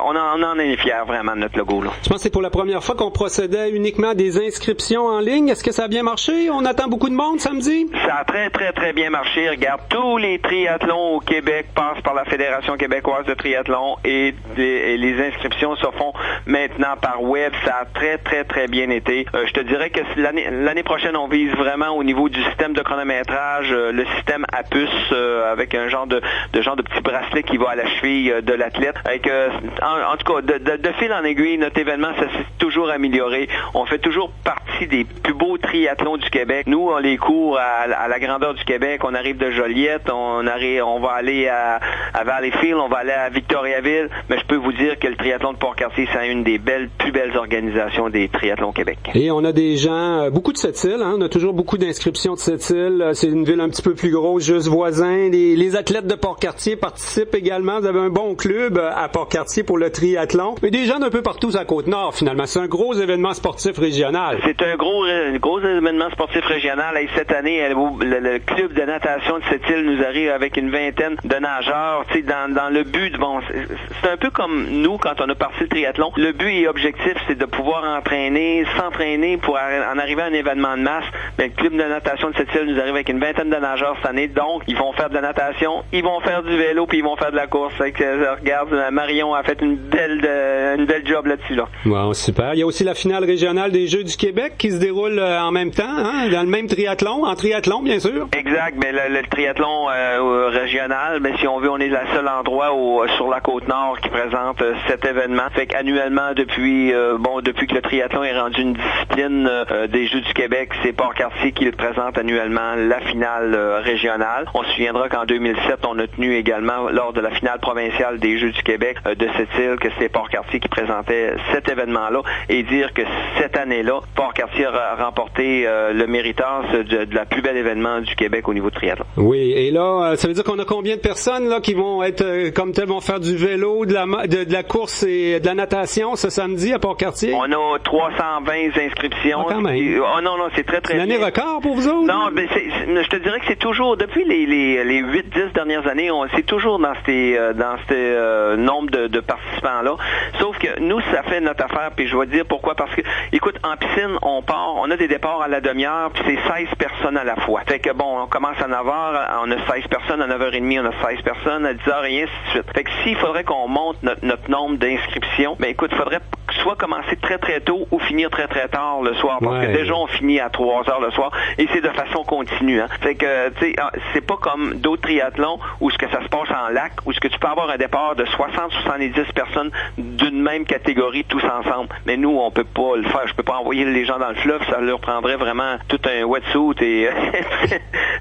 on en est fiers vraiment de notre logo là. Je pense que c'est pour la première fois qu'on procédait uniquement à des inscriptions en ligne. Est-ce que ça a bien marché? On attend beaucoup de monde samedi? Ça a très très très bien marché. Regarde, tous les triathlons au Québec passent par la Fédération québécoise de triathlon et les inscriptions se font maintenant par web. Ça a très très très bien été. Je te dirais que l'année prochaine, on vise vraiment au niveau du système de chronométrage, le système à puce avec un genre de petit bracelet qui va à la cheville de l'athlète. En tout cas, de fil en aiguille, notre événement, ça s'est toujours amélioré. On fait toujours partie des plus beaux triathlons du Québec. Nous, on les court à la grandeur du Québec. On arrive de Joliette, on va aller à Valleyfield, on va aller à Victoriaville. Mais je peux vous dire que le triathlon de Port-Cartier, c'est une des plus belles organisations des triathlons au Québec. Et on a des gens, beaucoup de Sept-Îles, hein? On a toujours beaucoup d'inscriptions de Sept-Îles. C'est une ville un petit peu plus grosse, juste voisin. Les athlètes de Port-Cartier participent également. Vous avez un bon club à Port-Cartier pour le triathlon. Mais des gens d'un peu partout à la Côte-Nord, finalement. C'est un gros événement sportif régional. C'est un gros événement sportif régional. Et cette année, le club de natation de Sept-Îles nous arrive avec une vingtaine de nageurs. Tu sais, dans le but, c'est un peu comme nous quand on a parti le triathlon. Le but et objectif, c'est de pouvoir s'entraîner pour en arriver à un événement de masse. Mais le club de natation de Sept-Îles nous arrive avec une vingtaine de nageurs cette année. Donc, ils vont faire de la natation, ils vont faire du vélo, puis ils vont faire de la course. Regarde, Marion a fait une belle job là-dessus. Là. Wow, super. Il y a aussi la finale régionale des Jeux du Québec qui se déroule en même temps, hein, dans le même triathlon, en triathlon, bien sûr. Exact. Mais le triathlon régional, mais si on veut, on est le seul endroit sur la Côte-Nord qui présente cet événement. Fait qu'annuellement, depuis que le triathlon est rendu une discipline des Jeux du Québec, c'est Port-Cartier qui le présente annuellement la finale régionale. On se souviendra qu'en 2007, on a tenu également lors de la finale provinciale des Jeux du Québec de Sept-Îles que c'était Port-Cartier qui présentait cet événement-là, et dire que cette année-là, Port-Cartier a remporté le méritoire de la plus belle événement du Québec au niveau de triathlon. Oui, et là, ça veut dire qu'on a combien de personnes là qui vont être comme telles, vont faire du vélo, de la course et de la natation ce samedi à Port-Cartier? On a 320 inscriptions. Quand même. Non, c'est très très bien. L'année record pour vous autres? Non, mais je te dirais que c'est toujours, depuis les 8-10 dernières années, c'est toujours dans ces nombre de participants-là. Sauf que nous, ça fait notre affaire, puis je vais te dire pourquoi. Parce que, écoute, en piscine, on a des départs à la demi-heure, puis c'est 16 personnes à la fois. Fait que on commence à 9h, on a 16 personnes, à 9h30, on a 16 personnes, à 10h, et ainsi de suite. Fait que s'il faudrait qu'on monte notre nombre d'inscriptions, écoute, il faudrait soit commencer très très tôt ou finir très très tard le soir. Parce que déjà, on finit à 3h le soir, et c'est de façon continue. Hein. Fait que, tu sais, c'est pas comme d'autres triathlons où ce que ça se passe en lac, où ce que tu peux avoir un départ de 60-70 personnes d'une même catégorie tous ensemble. Mais nous, on peut pas le faire. Je peux pas envoyer les gens dans le fleuve. Ça leur prendrait vraiment tout un wetsuit et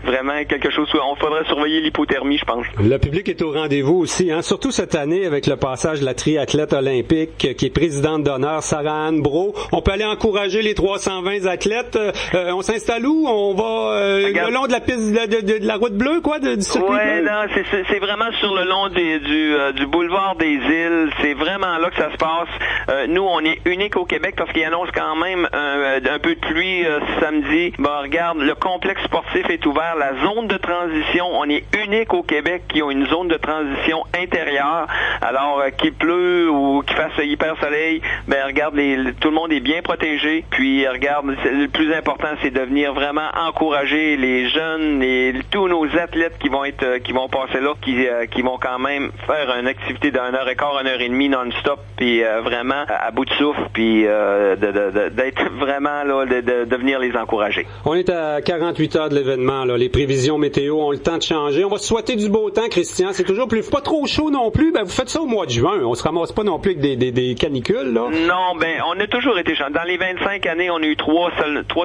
vraiment quelque chose. On faudrait surveiller l'hypothermie, je pense. Le public est au rendez-vous aussi, hein? Surtout cette année avec le passage de la triathlète olympique qui est présidente présidente d'honneur, Sarah-Anne Brault. On peut aller encourager les 320 athlètes. On s'installe où? On va le long de la piste de la route bleue, quoi, du circuit bleu? Non, c'est vraiment sur le long du boulevard des Îles. C'est vraiment là que ça se passe. Nous, on est unique au Québec parce qu'il annonce quand même un peu de pluie samedi. Regarde, le complexe sportif est ouvert. La zone de transition, on est unique au Québec qui ont une zone de transition intérieure. Alors, qu'il pleut ou qu'il fasse hyper soleil, regarde, tout le monde est bien protégé. Puis, regarde, le plus important, c'est de venir vraiment encourager les jeunes et tous nos athlètes qui vont passer là, qui vont quand même faire une activité d'1 heure et quart, 1 heure et demie non-stop, puis vraiment à bout de souffle, puis d'être vraiment là, de venir les encourager. On est à 48 heures de l'événement, là. Les prévisions météo ont le temps de changer. On va se souhaiter du beau temps, Christian. C'est toujours pas trop chaud non plus. Vous faites ça au mois de juin. On se ramasse pas non plus avec des canicules, là. Non, on a toujours été chanceux. Dans les 25 années, on a eu 3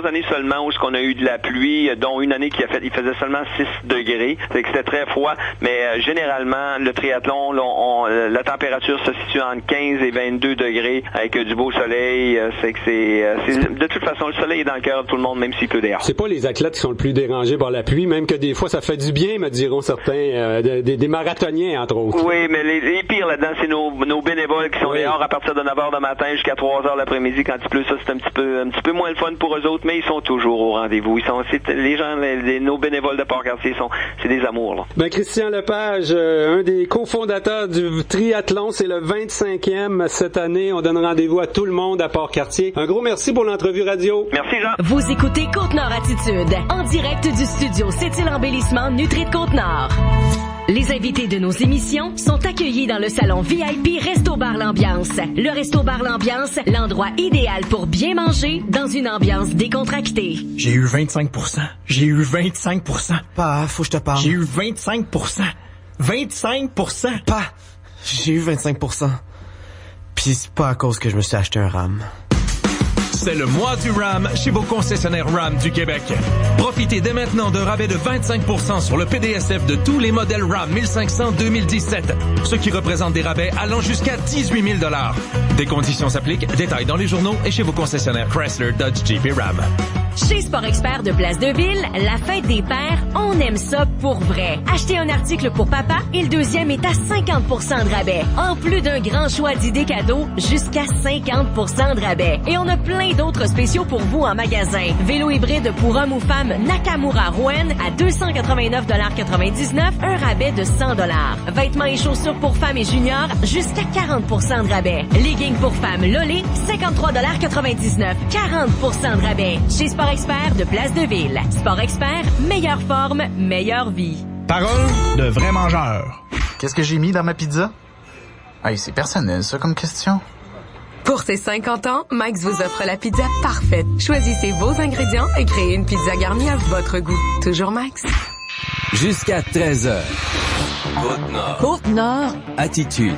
années seulement où on a eu de la pluie, dont une année il faisait seulement 6 degrés. C'est que c'était très froid. Mais généralement, le triathlon, la température se situe entre 15 et 22 degrés avec du beau soleil. De toute façon, le soleil est dans le cœur de tout le monde, même s'il pleut dehors. C'est pas les athlètes qui sont le plus dérangés par la pluie, même que des fois ça fait du bien, me diront certains, des marathoniens entre autres. Oui, mais les pires là-dedans, c'est nos bénévoles qui sont dehors à partir de 9h du matin jusqu'à 3h l'après-midi. Quand il pleut, ça c'est un petit peu moins le fun pour eux autres, mais ils sont toujours au rendez-vous. Les gens, nos bénévoles de Port-Cartier c'est des amours, là. Christian Lepage, un des cofondateurs du triathlon, c'est le 25e cette année. On donne rendez-vous à tout le monde à Port-Cartier. Un gros merci pour l'entrevue radio. Merci, Jean. Vous écoutez Côte-Nord Attitude, en direct du studio C'est-il Embellissement Nutri de Côte-Nord. Les invités de nos émissions sont accueillis dans le salon VIP Resto-Bar L'Ambiance. Le Resto-Bar L'Ambiance, l'endroit idéal pour bien manger dans une ambiance décontractée. J'ai eu 25%. J'ai eu 25%. Pas, faut que je te parle. J'ai eu 25%. 25%. Pas, j'ai eu 25%. Pis c'est pas à cause que je me suis acheté un RAM. C'est le mois du RAM chez vos concessionnaires RAM du Québec. Profitez dès maintenant d'un rabais de 25% sur le PDSF de tous les modèles RAM 1500 2017, ce qui représente des rabais allant jusqu'à 18 000 $. Des conditions s'appliquent, détails dans les journaux et chez vos concessionnaires Chrysler, Dodge, Jeep et Ram. Chez Sport Expert de Place de Ville, la fête des pères, on aime ça pour vrai. Achetez un article pour papa et le deuxième est à 50% de rabais. En plus d'un grand choix d'idées cadeaux, jusqu'à 50% de rabais. Et on a plein d'autres spéciaux pour vous en magasin. Vélo hybride pour homme ou femme Nakamura Rouen à 289,99 $, un rabais de 100 $. Vêtements et chaussures pour femmes et juniors, jusqu'à 40% de rabais. Leggings pour femmes Lolé, 53,99 $, 40% de rabais. Chez Sport Expert de Place de Ville. Sport Expert, meilleure forme, meilleure vie. Parole de vrai mangeur. Qu'est-ce que j'ai mis dans ma pizza? Hey, c'est personnel, ça, comme question. Pour ses 50 ans, Mike's vous offre la pizza parfaite. Choisissez vos ingrédients et créez une pizza garnie à votre goût. Toujours Mike's. Jusqu'à 13h. Côte-Nord. Côte-Nord. Attitude.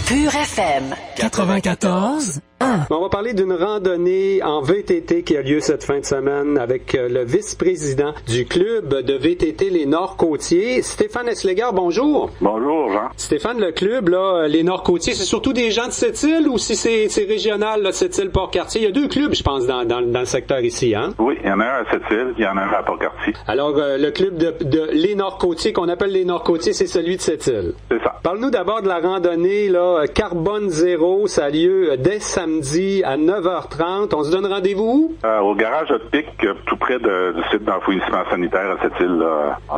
Pure FM 94.1. On va parler d'une randonnée en VTT qui a lieu cette fin de semaine avec le vice-président du club de VTT Les Nord-Côtiers, Stéphane Eslegar. Bonjour. Bonjour, Jean. Stéphane, le club, là, Les Nord-Côtiers, c'est surtout des gens de Sept-Îles ou si c'est régional, là, Sept-Îles-Port-Cartier? Il y a 2 clubs, je pense, dans le secteur ici, hein? Oui, il y en a un à Sept-Îles, il y en a un à Port-Cartier. Alors, le club de Les Nord-Côtiers, qu'on appelle Les Nord-Côtiers, c'est celui de Sept-Îles. C'est ça. Parle-nous d'abord de la randonnée, là, Carbone Zéro. Ça a lieu dès samedi à 9h30. On se donne rendez-vous où? Au garage Hot-Pic, tout près du site d'enfouissement sanitaire à Sept-Îles,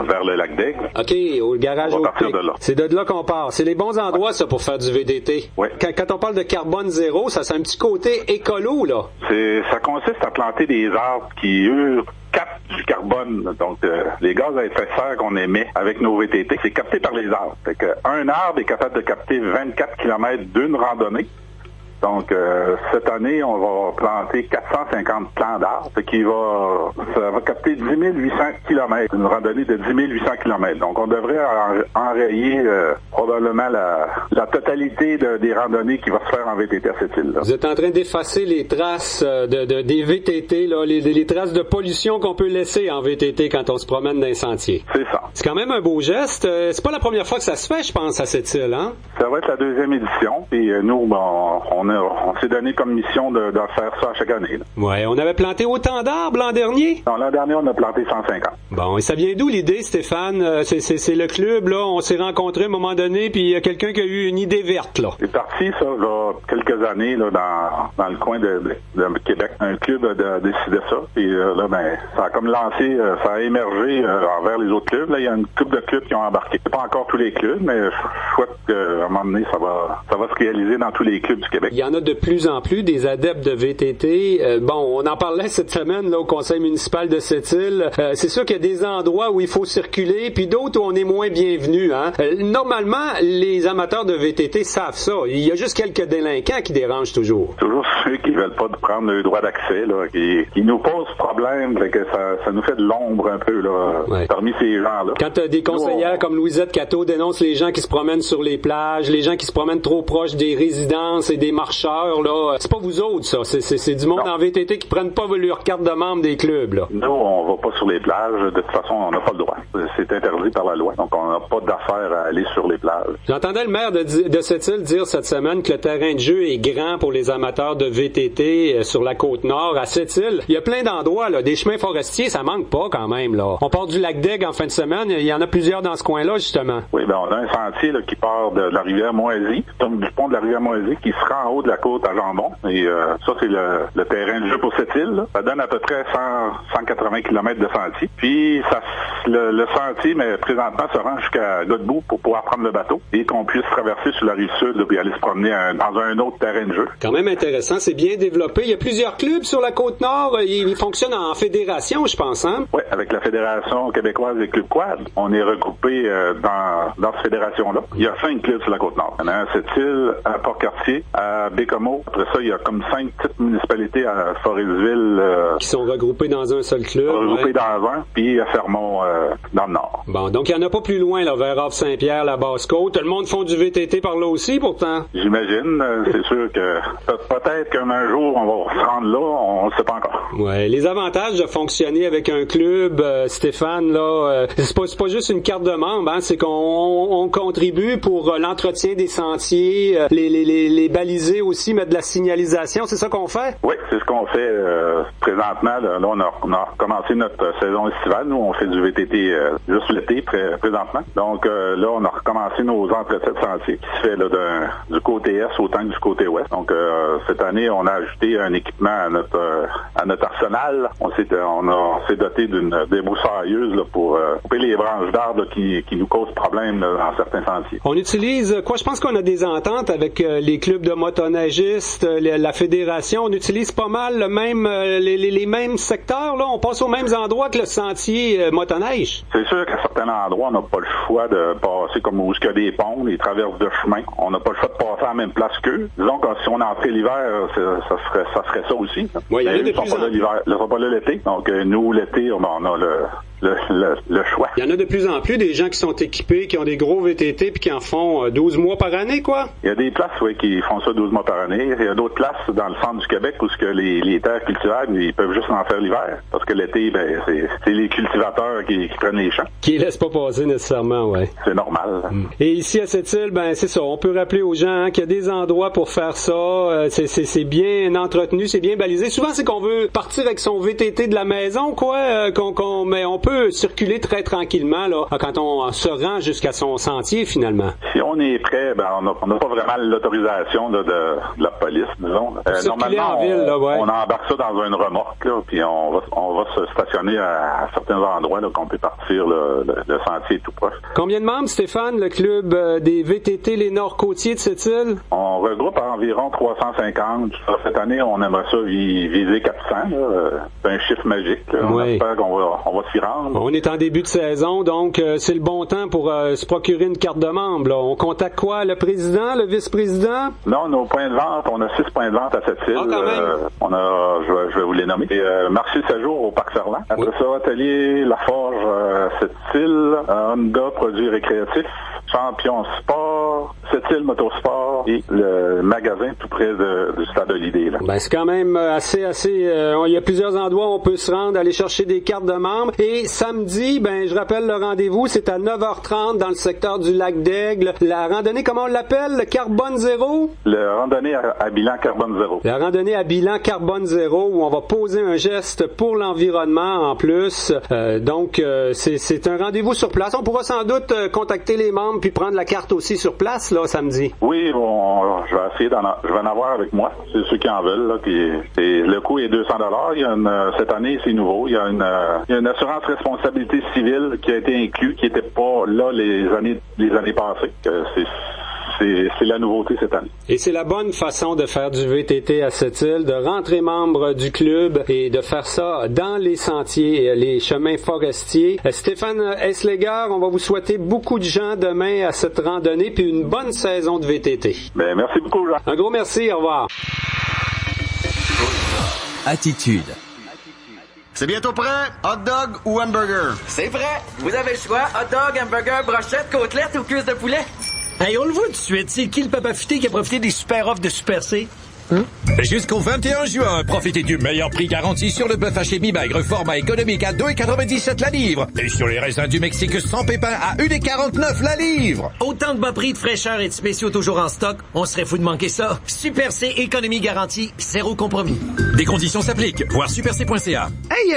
vers le lac d'Aigle. OK, au garage Hot-Pic. C'est de là qu'on part. C'est les bons endroits, ça, pour faire du VTT. Oui. Quand on parle de Carbone Zéro, ça c'est un petit côté écolo, là. Ça consiste à planter des arbres qui, eux, captent du carbone. Donc, les gaz à effet de serre qu'on émet avec nos VTT, c'est capté par les arbres. Fait qu'un arbre est capable de capter 24 km d'une randonnée. Donc, cette année, on va planter 450 plants d'arbres, ça va capter 10 800 km, une randonnée de 10 800 km. Donc, on devrait enrayer probablement la totalité des randonnées qui vont se faire en VTT à cette île-là. Vous êtes en train d'effacer les traces des VTT, là, les traces de pollution qu'on peut laisser en VTT quand on se promène dans les sentiers. C'est ça. C'est quand même un beau geste. C'est pas la première fois que ça se fait, je pense, à cette île, hein? Ça va être la 2e édition. Puis nous, on on s'est donné comme mission de faire ça chaque année. Là. Ouais, on avait planté autant d'arbres l'an dernier? Non, l'an dernier, on a planté 150. Bon, et ça vient d'où l'idée, Stéphane? C'est le club, là, on s'est rencontrés à un moment donné, puis il y a quelqu'un qui a eu une idée verte, là. C'est parti, ça, là, quelques années, là, dans le coin de Québec. Un club a décidé ça, puis là, ben, ça a comme lancé, ça a émergé envers les autres clubs. Là, il y a une couple de clubs qui ont embarqué. C'est pas encore tous les clubs, mais je souhaite qu'à un moment donné, ça va se réaliser dans tous les clubs du Québec. Il y en a de plus en plus des adeptes de VTT. Bon, on en parlait cette semaine là au conseil municipal de Sept-Îles. C'est sûr qu'il y a des endroits où il faut circuler, puis d'autres où on est moins bienvenu. Hein? Normalement, les amateurs de VTT savent ça. Il y a juste quelques délinquants qui dérangent toujours. Toujours ceux qui veulent pas prendre le droit d'accès, là, qui nous posent problème, fait que ça nous fait de l'ombre un peu là, parmi ces gens-là. Quand des conseillères comme Louisette Cateau dénoncent les gens qui se promènent sur les plages, les gens qui se promènent trop proches des résidences et des marcheurs, là, c'est pas vous autres, ça. C'est du monde en VTT qui prennent pas leur carte de membre des clubs, là. Nous, on va pas sur les plages. De toute façon, on n'a pas le droit. C'est interdit par la loi. Donc, on n'a pas d'affaire à aller sur les plages. J'entendais le maire de Sept-Îles dire cette semaine que le terrain de jeu est grand pour les amateurs de VTT sur la Côte-Nord. À Sept-Îles, il y a plein d'endroits, là. Des chemins forestiers, ça manque pas quand même, là. On part du lac d'Aigle en fin de semaine. Il y en a plusieurs dans ce coin-là, justement. Oui, ben on a un sentier là, qui part de la rivière Moisy, du pont de la rivière Moisy, qui se rend en haut de la côte à Jambon. Et ça, c'est le terrain de jeu pour Sept-Îles. Ça donne à peu près 180 km de sentier. Puis le sentier, mais présentement, se rend jusqu'à Godbout pour pouvoir prendre le bateau et qu'on puisse traverser sur la rive sud là, puis aller se promener dans un autre terrain de jeu. Quand même intéressant, c'est bien développé. Il y a plusieurs clubs sur la Côte-Nord. Ils fonctionnent en fédération, je pense, hein? Oui, avec la Fédération québécoise des clubs quad. On est regroupés dans cette fédération-là. Il y a 5 clubs sur la Côte-Nord. Il y en a un à Sept-Îles, à Port-Cartier, à Bécomo. Après ça, il y a comme 5 petites municipalités à Forestville. Qui sont regroupées dans un seul club. Regroupées dans un, puis à Fermont, dans le nord. Bon, donc il n'y en a pas plus loin, là, vers Havre-Saint-Pierre, la Basse-Côte. Tout le monde font du VTT par là aussi, pourtant. J'imagine. C'est sûr que peut-être qu'un jour, on va se rendre là, on ne sait pas encore. Ouais, les avantages de fonctionner avec un club, Stéphane, là, c'est pas juste une carte de membre, hein, c'est qu'on contribue pour l'entretien des sentiers, les baliser aussi, mettre de la signalisation, c'est ça qu'on fait? Oui, c'est ce qu'on fait présentement. Là, on a commencé notre saison estivale. Nous, on fait du VTT juste l'été présentement. Donc là, on a recommencé nos entretiens de sentiers qui se fait là, du côté est autant que du côté ouest. Donc cette année, on a ajouté un équipement à notre arsenal. On s'est doté d'une débroussailleuse là, pour couper les branches d'arbres qui nous causent problème là, dans certains sentiers. On utilise quoi? Je pense qu'on a des ententes avec les clubs de motoneigistes, la fédération. On utilise pas mal les mêmes secteurs. Là, on passe aux mêmes endroits que le sentier motoneige. C'est sûr qu'à certains endroits, on n'a pas le choix de passer comme où il y a des ponts, des traverses de chemin. On n'a pas le choix de passer à la même place qu'eux. Disons que si on entrait l'hiver, ça serait ça aussi. Oui, il y en a de plus en plus. Ils ne sont pas là l'été. Donc nous, l'été, on a le choix. Il y en a de plus en plus des gens qui sont équipés, qui ont des gros VTT puis qui en font 12 mois par année, quoi. Il y a des places, oui, qui font ça 12 mois par année. Il y a d'autres places dans le centre du Québec où les terres cultivables, ils peuvent juste en faire l'hiver. Parce que l'été, ben, c'est les cultivateurs qui prennent les champs. Qui laissent pas passer nécessairement, ouais. C'est normal. Et ici à Sept-Îles, ben, c'est ça. On peut rappeler aux gens qu'il y a des endroits pour faire ça. C'est bien entretenu, c'est bien balisé. Souvent, c'est qu'on veut partir avec son VTT de la maison, quoi, mais on peut circuler très tranquillement là, quand on se rend jusqu'à son sentier, finalement. Si on est prêt, ben, on n'a pas vraiment l'autorisation là, de la police, disons. Normalement, en ville, là, ouais. On embarque ça dans une remorque, là, puis on va se stationner à certains endroits là, qu'on peut partir le sentier tout proche. Combien de membres, Stéphane, le club des VTT Les Nord-Côtiers de Sept-Îles? On regroupe environ 350. Cette année, on aimerait ça viser 400. C'est un chiffre magique. Là. On espère qu'on va s'y rendre. On est en début de saison, donc c'est le bon temps pour se procurer une carte de membre. Là. On contacte quoi? Le président, le vice-président? Non, nos points de vente, on a 6 points de vente à Sept-Îles. Ah, quand même. Je vais vous les nommer. Marché Séjour au Parc Ferland. Après ça, Atelier La Forge Sept-Îles, Honda Produits récréatifs, Champion Sport, Sept-Îles Motorsport et le magasin tout près du stade Holiday. Là. Ben, c'est quand même assez. Il y a plusieurs endroits où on peut se rendre, aller chercher des cartes de membres. Et samedi, ben, je rappelle le rendez-vous, c'est à 9h30 dans le secteur du Lac d'Aigle. La randonnée, comment on l'appelle? Le Carbone Zéro? Le randonnée à bilan Carbone Zéro. La randonnée à bilan Carbone Zéro où on va poser un geste pour l'environnement en plus. Donc, c'est un rendez-vous sur place. On pourra sans doute contacter les membres puis prendre la carte aussi sur place, là, samedi. Oui, je vais essayer je vais en avoir avec moi. C'est ceux qui en veulent, là. Puis, le coût est 200 $. Cette année, c'est nouveau. Il y a une assurance responsabilité civile qui a été inclue, qui n'était pas là les années passées. C'est la nouveauté cette année. Et c'est la bonne façon de faire du VTT à Sept-Îles, de rentrer membre du club et de faire ça dans les sentiers, les chemins forestiers. Stéphane Esleger, on va vous souhaiter beaucoup de gens demain à cette randonnée puis une bonne saison de VTT. Ben, merci beaucoup, Jean. Un gros merci, au revoir. Attitude. C'est bientôt prêt? Hot dog ou hamburger? C'est prêt. Vous avez le choix. Hot dog, hamburger, brochette, côtelette ou cuisse de poulet? Hey, on le voit tout de suite. C'est qui le papa futé qui a profité des super offres de Super C? Jusqu'au 21 juin, profitez du meilleur prix garanti sur le bœuf haché mi-maigre format économique à 2,97 la livre. Et sur les raisins du Mexique sans pépins à 1,49 la livre. Autant de bas prix, de fraîcheur et de spéciaux toujours en stock. On serait fou de manquer ça. Super C, économie garantie, zéro compromis. Des conditions s'appliquent. Voir superc.ca. Hey,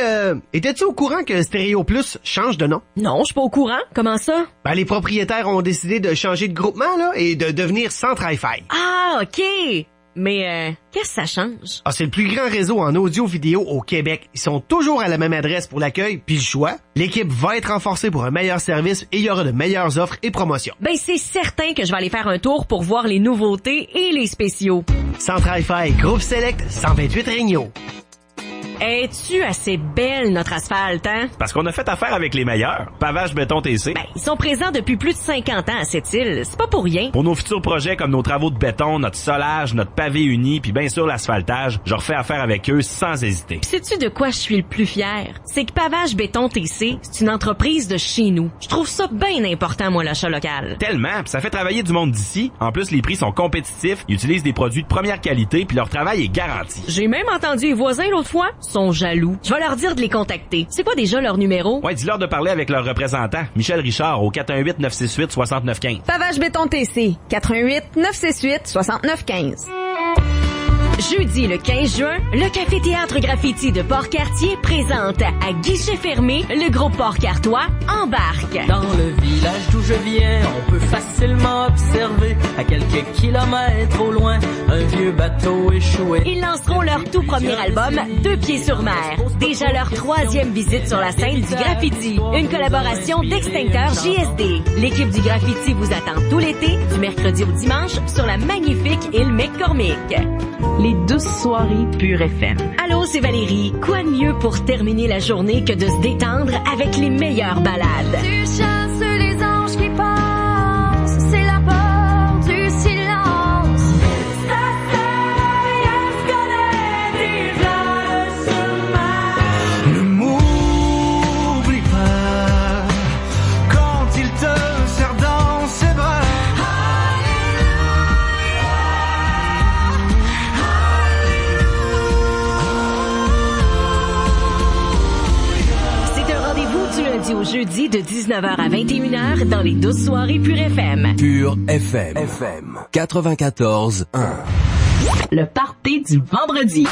étais-tu au courant que Stéréo Plus change de nom? Non, je suis pas au courant. Comment ça? Ben, les propriétaires ont décidé de changer de groupement, là, et de devenir Centre Hi-Fi. Ah, OK. Mais qu'est-ce que ça change? Ah, c'est le plus grand réseau en audio-vidéo au Québec. Ils sont toujours à la même adresse pour l'accueil puis le choix. L'équipe va être renforcée pour un meilleur service et il y aura de meilleures offres et promotions. Ben, c'est certain que je vais aller faire un tour pour voir les nouveautés et les spéciaux. Centre Hi-Fi, Groupe Select, 128 Regnault. Es-tu assez belle, notre asphalte, hein? Parce qu'on a fait affaire avec les meilleurs. Pavage Béton TC. Ben, ils sont présents depuis plus de 50 ans à cette île. C'est pas pour rien. Pour nos futurs projets comme nos travaux de béton, notre solage, notre pavé uni, puis bien sûr l'asphaltage, je refais affaire avec eux sans hésiter. Pis sais-tu de quoi je suis le plus fier? C'est que Pavage Béton TC, c'est une entreprise de chez nous. Je trouve ça bien important, moi, l'achat local. Tellement, pis ça fait travailler du monde d'ici. En plus, les prix sont compétitifs, ils utilisent des produits de première qualité, puis leur travail est garanti. J'ai même entendu les voisins l'autre fois sont jaloux. Je vais leur dire de les contacter. C'est quoi déjà leur numéro? Ouais, dis-leur de parler avec leur représentant, Michel Richard, au 418-968-6915. Pavage Béton TC, 418-968-6915. Jeudi le 15 juin, le Café-Théâtre Graffiti de Port-Cartier présente à guichet fermé le groupe Port-Cartois Embarque. Dans le village d'où je viens, on peut facilement observer à quelques kilomètres au loin un vieux bateau échoué. Ils lanceront leur tout premier album, Deux pieds sur mer. Déjà leur 3e visite sur la scène du graffiti. Une collaboration d'Extincteur JSD. L'équipe du graffiti vous attend tout l'été, du mercredi au dimanche, sur la magnifique île McCormick. Les douces soirées Pure FM. Allô, c'est Valérie. Quoi de mieux pour terminer la journée que de se détendre avec les meilleures balades? Tu chasses les anges qui passent, c'est la peur du silence. Ne m'oublie pas quand il te serre dans ses bras. Du lundi au jeudi de 19h à 21h dans les 12 soirées Pure FM. Pure FM. 94.1. Le party du vendredi.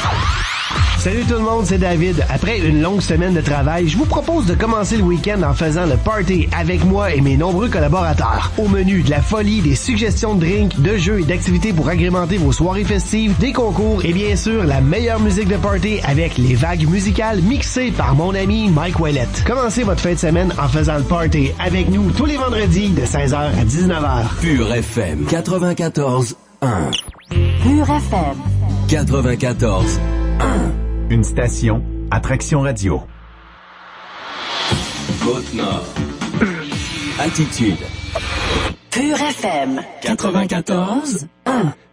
Salut tout le monde, c'est David. Après une longue semaine de travail, je vous propose de commencer le week-end en faisant le party avec moi et mes nombreux collaborateurs. Au menu, de la folie, des suggestions de drinks, de jeux et d'activités pour agrémenter vos soirées festives, des concours et bien sûr la meilleure musique de party avec les vagues musicales mixées par mon ami Mike Ouellette. Commencez votre fin de semaine en faisant le party avec nous tous les vendredis de 16h à 19h. Pure FM 94.1. Pure FM 94.1. Une station Attraction Radio. Côte-Nord. Attitude. Pure FM 94.1.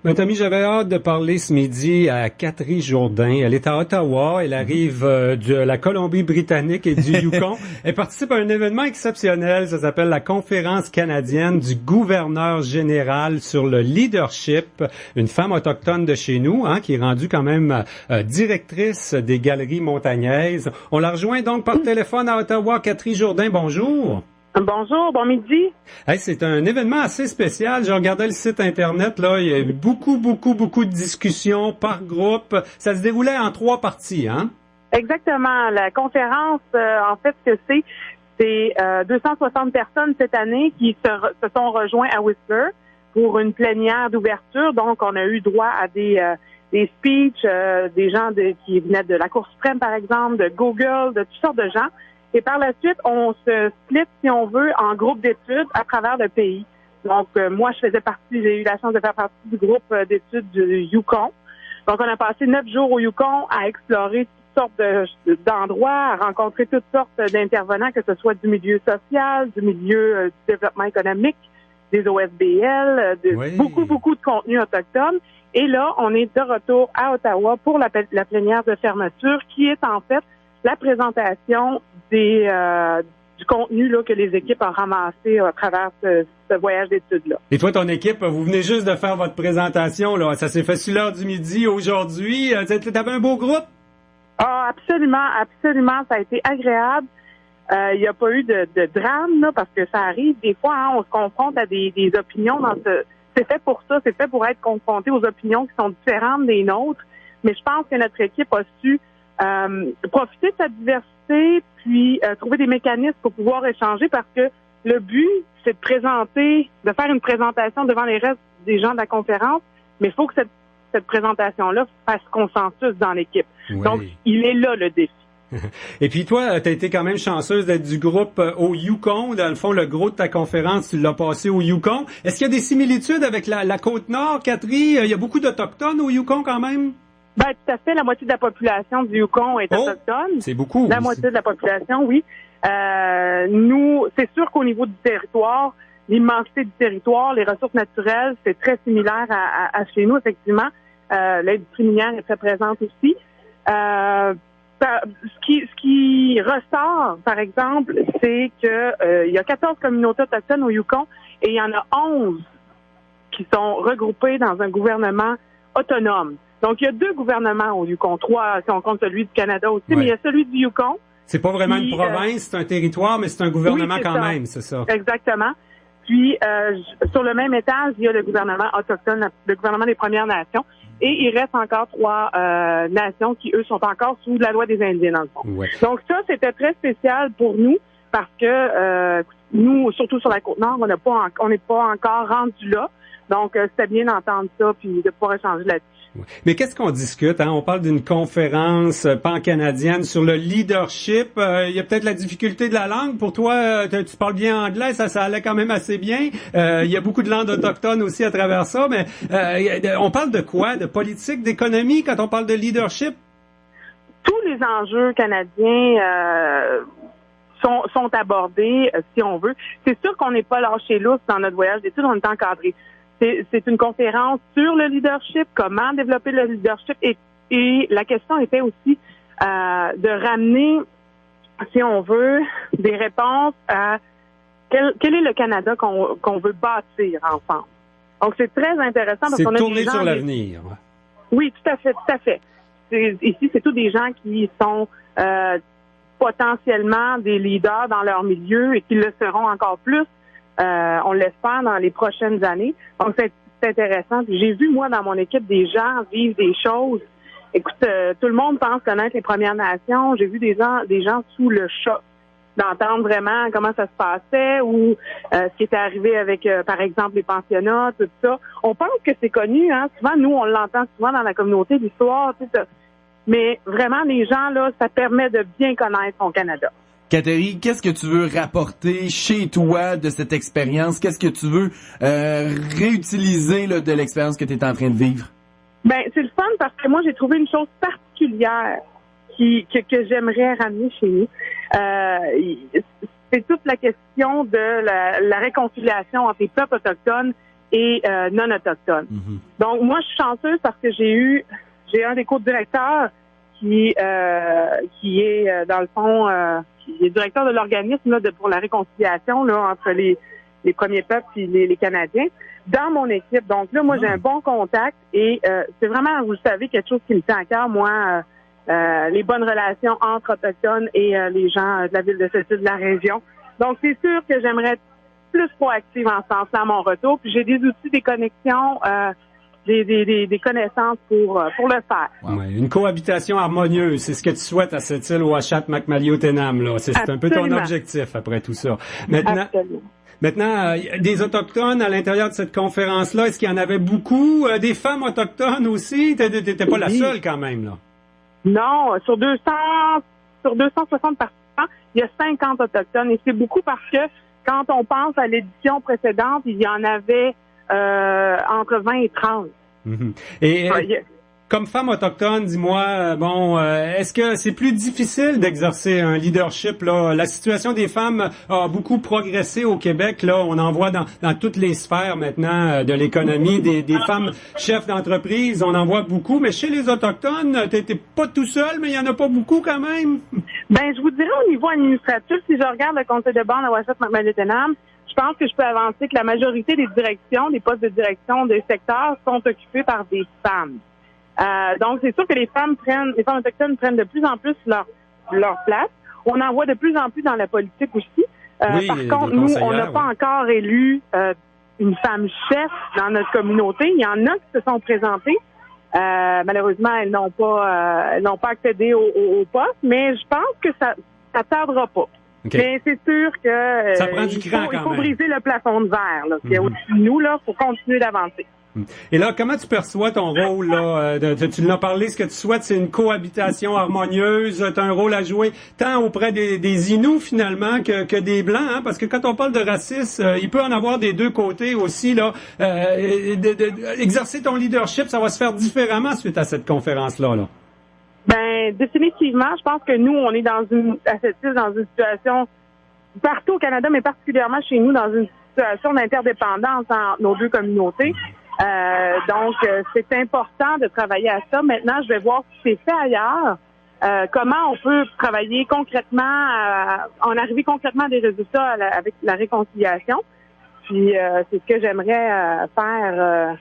Ben, Tommy, j'avais hâte de parler ce midi à Catherine Jourdain. Elle est à Ottawa. Elle arrive de la Colombie-Britannique et du Yukon. Elle participe à un événement exceptionnel. Ça s'appelle la Conférence canadienne du gouverneur général sur le leadership. Une femme autochtone de chez nous, qui est rendue quand même directrice des galeries montagnaises. On la rejoint donc par téléphone à Ottawa. Catherine Jourdain, bonjour. Bonjour, bon midi. Hey, c'est un événement assez spécial. J'ai regardé le site Internet, là. Il y a eu beaucoup de discussions par groupe. Ça se déroulait en 3 parties, hein? Exactement. La conférence, en fait, ce que c'est 260 personnes cette année qui se sont rejoints à Whistler pour une plénière d'ouverture. Donc, on a eu droit à des speeches, des gens qui venaient de la Cour suprême, par exemple, de Google, de toutes sortes de gens. Et par la suite, on se split, si on veut, en groupes d'études à travers le pays. Donc, moi, j'ai eu la chance de faire partie du groupe d'études du Yukon. Donc, on a passé 9 jours au Yukon à explorer toutes sortes d'endroits, à rencontrer toutes sortes d'intervenants, que ce soit du milieu social, du milieu du développement économique, des OSBL, beaucoup de contenu autochtone. Et là, on est de retour à Ottawa pour la plénière de fermeture, qui est en fait la présentation du contenu là, que les équipes ont ramassé à travers ce voyage d'études-là. Et toi, ton équipe, vous venez juste de faire votre présentation, là. Ça s'est fait sur l'heure du midi aujourd'hui. T'avais un beau groupe? Ah, absolument. Ça a été agréable. Il n'y a pas eu de drame, là, parce que ça arrive. Des fois, on se confronte à des opinions c'est fait pour ça. C'est fait pour être confronté aux opinions qui sont différentes des nôtres. Mais je pense que notre équipe a su profiter de sa diversité, puis trouver des mécanismes pour pouvoir échanger, parce que le but, c'est de faire une présentation devant les restes des gens de la conférence, mais il faut que cette présentation-là fasse consensus dans l'équipe. Oui. Donc, il est là le défi. Et puis toi, tu as été quand même chanceuse d'être du groupe au Yukon. Dans le fond, le gros de ta conférence, tu l'as passé au Yukon. Est-ce qu'il y a des similitudes avec la Côte-Nord, Catherine? Il y a beaucoup d'Autochtones au Yukon quand même? Ben, tout à fait. La moitié de la population du Yukon est autochtone. C'est beaucoup. La moitié de la population, oui. Nous, c'est sûr qu'au niveau du territoire, l'immensité du territoire, les ressources naturelles, c'est très similaire à chez nous, effectivement. L'industrie minière est très présente aussi. Ce qui ressort, par exemple, c'est que il y a 14 communautés autochtones au Yukon et il y en a 11 qui sont regroupées dans un gouvernement autonome. Donc, il y a 2 gouvernements au Yukon, 3 si on compte celui du Canada aussi, mais il y a celui du Yukon. C'est pas vraiment une province, c'est un territoire, mais c'est un gouvernement quand même, c'est ça. Exactement. Puis, sur le même étage, il y a le gouvernement autochtone, le gouvernement des Premières Nations, et il reste encore 3 nations qui, eux, sont encore sous la loi des Indiens, dans le fond. Ouais. Donc, ça, c'était très spécial pour nous, parce que nous, surtout sur la Côte-Nord, on n'est pas encore rendu là. Donc, c'était bien d'entendre ça, puis de pouvoir échanger là-dessus. Mais qu'est-ce qu'on discute? On parle d'une conférence pan-canadienne sur le leadership. Il y a peut-être la difficulté de la langue. Pour toi, tu parles bien anglais, ça allait quand même assez bien. Il y a beaucoup de langues autochtones aussi à travers ça. Mais on parle de quoi? De politique, d'économie quand on parle de leadership? Tous les enjeux canadiens sont abordés, si on veut. C'est sûr qu'on n'est pas lâché lousse dans notre voyage d'études, on est encadré. C'est une conférence sur le leadership, comment développer le leadership, et la question était aussi de ramener, si on veut, des réponses à quel est le Canada qu'on veut bâtir ensemble. Donc c'est très intéressant parce qu'on a tourner des gens sur l'avenir. Oui, tout à fait. Ici, c'est tous des gens qui sont potentiellement des leaders dans leur milieu et qui le seront encore plus. On l'espère dans les prochaines années. Donc, c'est intéressant. J'ai vu, moi, dans mon équipe, des gens vivre des choses. Écoute, tout le monde pense connaître les Premières Nations. J'ai vu des gens sous le choc d'entendre vraiment comment ça se passait ou ce qui était arrivé avec, par exemple, les pensionnats, tout ça. On pense que c'est connu, hein. Souvent, nous, on l'entend souvent dans la communauté, l'histoire, tout ça. Mais vraiment, les gens, là, ça permet de bien connaître son Canada. Catherine, qu'est-ce que tu veux rapporter chez toi de cette expérience? Qu'est-ce que tu veux réutiliser là, de l'expérience que tu es en train de vivre? Ben, c'est le fun parce que moi, j'ai trouvé une chose particulière que j'aimerais ramener chez nous. c'est toute la question de la réconciliation entre les peuples autochtones et non autochtones. Donc, moi, je suis chanceuse parce que j'ai un des co-directeurs qui est dans le fond qui est directeur de l'organisme là, pour la réconciliation là, entre les premiers peuples et les Canadiens dans mon équipe. Donc là, moi, j'ai un bon contact et c'est vraiment, vous le savez, quelque chose qui me tient à cœur, moi, les bonnes relations entre autochtones et les gens de la ville de Sept-Îles, de la région. Donc, c'est sûr que j'aimerais être plus proactive en ce sens-là à mon retour. Puis j'ai des outils, des connexions, des connaissances pour le faire. Ouais, une cohabitation harmonieuse, c'est ce que tu souhaites à Sept-Îles, Ouachat, Macmaliau-Tenam, là. C'est un peu ton objectif après tout ça. Maintenant, des Autochtones à l'intérieur de cette conférence-là, est-ce qu'il y en avait beaucoup? Des femmes autochtones aussi? T'étais pas la seule quand même, là. Non, sur 260 participants, il y a 50 Autochtones. Et c'est beaucoup parce que quand on pense à l'édition précédente, il y en avait entre 20 et 30. Et comme femme autochtone, dis-moi, est-ce que c'est plus difficile d'exercer un leadership là? La situation des femmes a beaucoup progressé au Québec. Là, on en voit dans toutes les sphères maintenant de l'économie, des femmes chefs d'entreprise. On en voit beaucoup, mais chez les autochtones, t'es pas tout seul, mais il y en a pas beaucoup quand même. Ben, je vous dirais au niveau administratif, si je regarde le conseil de bande à Ouachat-Macmaliau-Tenam, je pense que je peux avancer que la majorité des directions, des postes de direction des secteurs sont occupés par des femmes. Donc, c'est sûr que les femmes autochtones prennent de plus en plus leur place. On en voit de plus en plus dans la politique aussi. Oui, par contre, nous, on n'a pas encore élu une femme chef dans notre communauté. Il y en a qui se sont présentées. Malheureusement, elles n'ont pas accédé au poste, mais je pense que ça tardera pas. Okay. Mais c'est sûr que ça prend du cran il faut briser le plafond de verre là, qui est au-dessus de nous là, pour continuer d'avancer. Et là, comment tu perçois ton rôle là? Tu l'as parlé, ce que tu souhaites, c'est une cohabitation harmonieuse. Tu as un rôle à jouer tant auprès des Inuits finalement que des Blancs, hein? Parce que quand on parle de racisme, il peut en avoir des deux côtés aussi là. Exercer ton leadership, ça va se faire différemment suite à cette conférence-là. Là. Ben, définitivement, je pense que nous, on est dans une situation partout au Canada, mais particulièrement chez nous, dans une situation d'interdépendance entre nos deux communautés. Donc, c'est important de travailler à ça. Maintenant, je vais voir si c'est fait ailleurs. Comment on peut travailler concrètement, en arriver concrètement à des résultats avec la réconciliation. Puis, c'est ce que j'aimerais faire.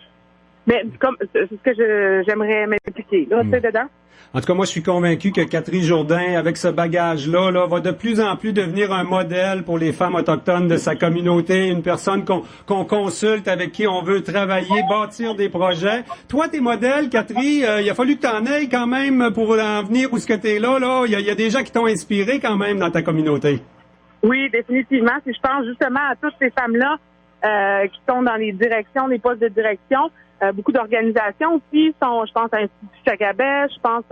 Mais c'est ce que j'aimerais m'impliquer là, tu sais, dedans. En tout cas, moi, je suis convaincu que Catherine Jourdain, avec ce bagage-là, va de plus en plus devenir un modèle pour les femmes autochtones de sa communauté, une personne qu'on consulte, avec qui on veut travailler, bâtir des projets. Toi, tes modèles, Catherine, il a fallu que tu en ailles quand même pour en venir où ce que tu es là. Il y a des gens qui t'ont inspiré quand même dans ta communauté. Oui, définitivement. Si je pense justement à toutes ces femmes-là qui sont dans les directions, les postes de direction, beaucoup d'organisations aussi je pense à l'Institut Chagabet, je pense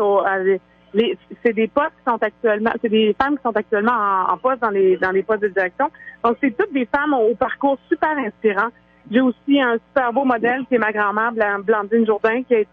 c'est des postes qui sont actuellement, c'est des femmes qui sont actuellement en poste dans les postes de direction. Donc c'est toutes des femmes au parcours super inspirant. J'ai aussi un super beau modèle qui est ma grand-mère Blandine Jourdain qui est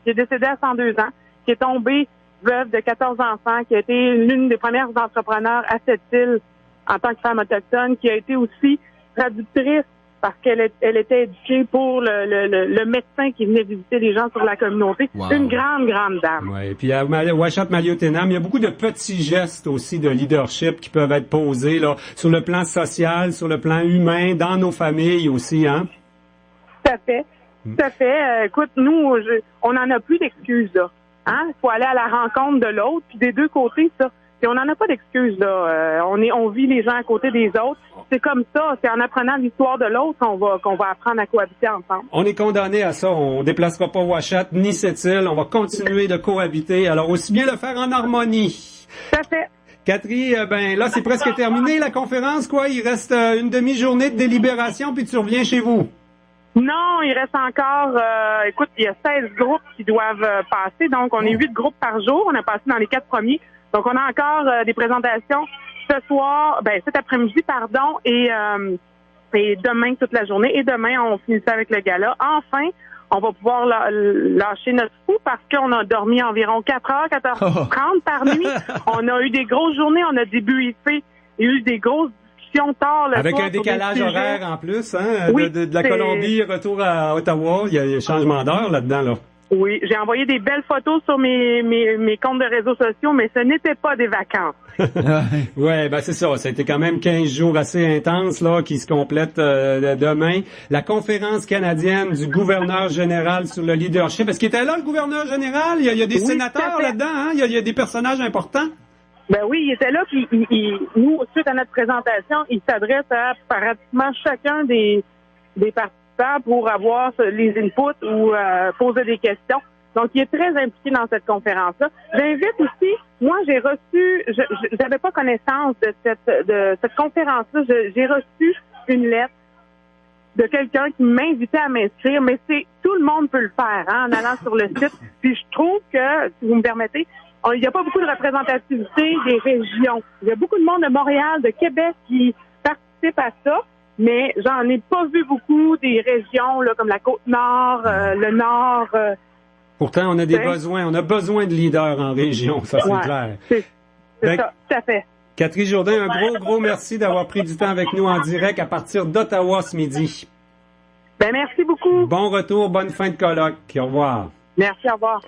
décédée à 102 ans, qui est tombée veuve de 14 enfants, qui a été l'une des premières entrepreneurs à Sept-Îles en tant que femme autochtone, qui a été aussi traductrice parce qu'elle était éduquée pour le médecin qui venait visiter les gens sur la communauté. Wow. Une grande dame. Ouais. Et puis à Ouachat-Macmaliau-Tenam, il y a beaucoup de petits gestes aussi de leadership qui peuvent être posés là, sur le plan social, sur le plan humain, dans nos familles aussi, hein? Tout à fait. Tout à fait. Écoute, nous, on n'en a plus d'excuses, là. Hein? Il faut aller à la rencontre de l'autre, puis des deux côtés, ça. Et on n'en a pas d'excuses, là. On vit les gens à côté des autres. C'est comme ça. C'est en apprenant l'histoire de l'autre qu'on va apprendre à cohabiter ensemble. On est condamné à ça. On déplacera pas Ouachat ni Sept-Îles. On va continuer de cohabiter. Alors, aussi bien le faire en harmonie. Tout à fait. Catherine, là, c'est presque terminé, la conférence, quoi. Il reste une demi-journée de délibération, puis tu reviens chez vous. Non, il reste encore, écoute, il y a 16 groupes qui doivent passer. Donc, on est 8 groupes par jour. On a passé dans les 4 premiers. Donc, on a encore des présentations cet après-midi, et demain toute la journée. Et demain, on finit ça avec le gala. Enfin, on va pouvoir lâcher notre fou parce qu'on a dormi environ 4h30 par nuit. On a eu des grosses journées. On a débuissé Il y a eu des grosses discussions tard le Avec soir un décalage sur des sujets. horaire en plus, hein, Oui, de la c'est- Colombie, retour à Ottawa. Il y a un changement d'heure là-dedans, là. Oui, j'ai envoyé des belles photos sur mes comptes de réseaux sociaux, mais ce n'était pas des vacances. Ouais, ben c'est ça. Ça a été quand même 15 jours assez intenses là, qui se complètent demain. La conférence canadienne du gouverneur général sur le leadership. Est-ce qu'il était là, le gouverneur général? Il y a des Oui, sénateurs tout à fait. là-dedans, hein? Il y a des personnages importants. Ben oui, il était là, puis nous, suite à notre présentation, il s'adresse à pratiquement chacun des participants pour avoir les inputs ou poser des questions. Donc, il est très impliqué dans cette conférence-là. J'invite aussi, moi, j'ai reçu, j'avais pas connaissance de cette conférence-là. J'ai reçu une lettre de quelqu'un qui m'invitait à m'inscrire, mais tout le monde peut le faire, hein, en allant sur le site. Puis je trouve que, si vous me permettez, il n'y a pas beaucoup de représentativité des régions. Il y a beaucoup de monde de Montréal, de Québec qui participe à ça, mais j'en ai pas vu beaucoup des régions là, comme la Côte-Nord, le Nord. Pourtant, on a des c'est- besoins. On a besoin de leaders en région, ça c'est Ouais, clair. C'est Ben, ça, tout à fait. Catherine Jourdain, un gros merci d'avoir pris du temps avec nous en direct à partir d'Ottawa ce midi. Ben merci beaucoup. Bon retour, bonne fin de colloque. Au revoir. Merci, au revoir.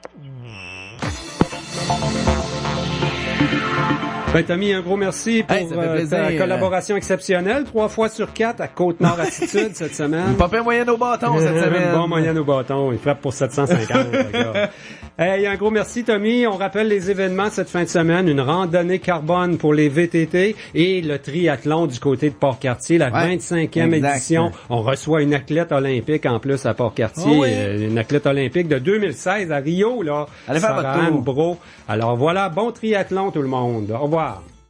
Ben, Tommy, un gros merci pour Hey, ça fait plaisir. ta collaboration exceptionnelle. 3 fois sur 4 à Côte-Nord Attitude cette semaine. Pas fait moyen au bâton cette semaine. Bon moyen au bâton. Il frappe pour 750. le gars. Hey, un gros merci, Tommy. On rappelle les événements cette fin de semaine. Une randonnée carbone pour les VTT et le triathlon du côté de Port-Cartier, la 25e exact. édition. On reçoit une athlète olympique en plus à Port-Cartier. Oh oui. Une athlète olympique de 2016 à Rio, là. Allez faire votre Sarah-Anne tour. Brault. Alors voilà, bon triathlon tout le monde. Au revoir.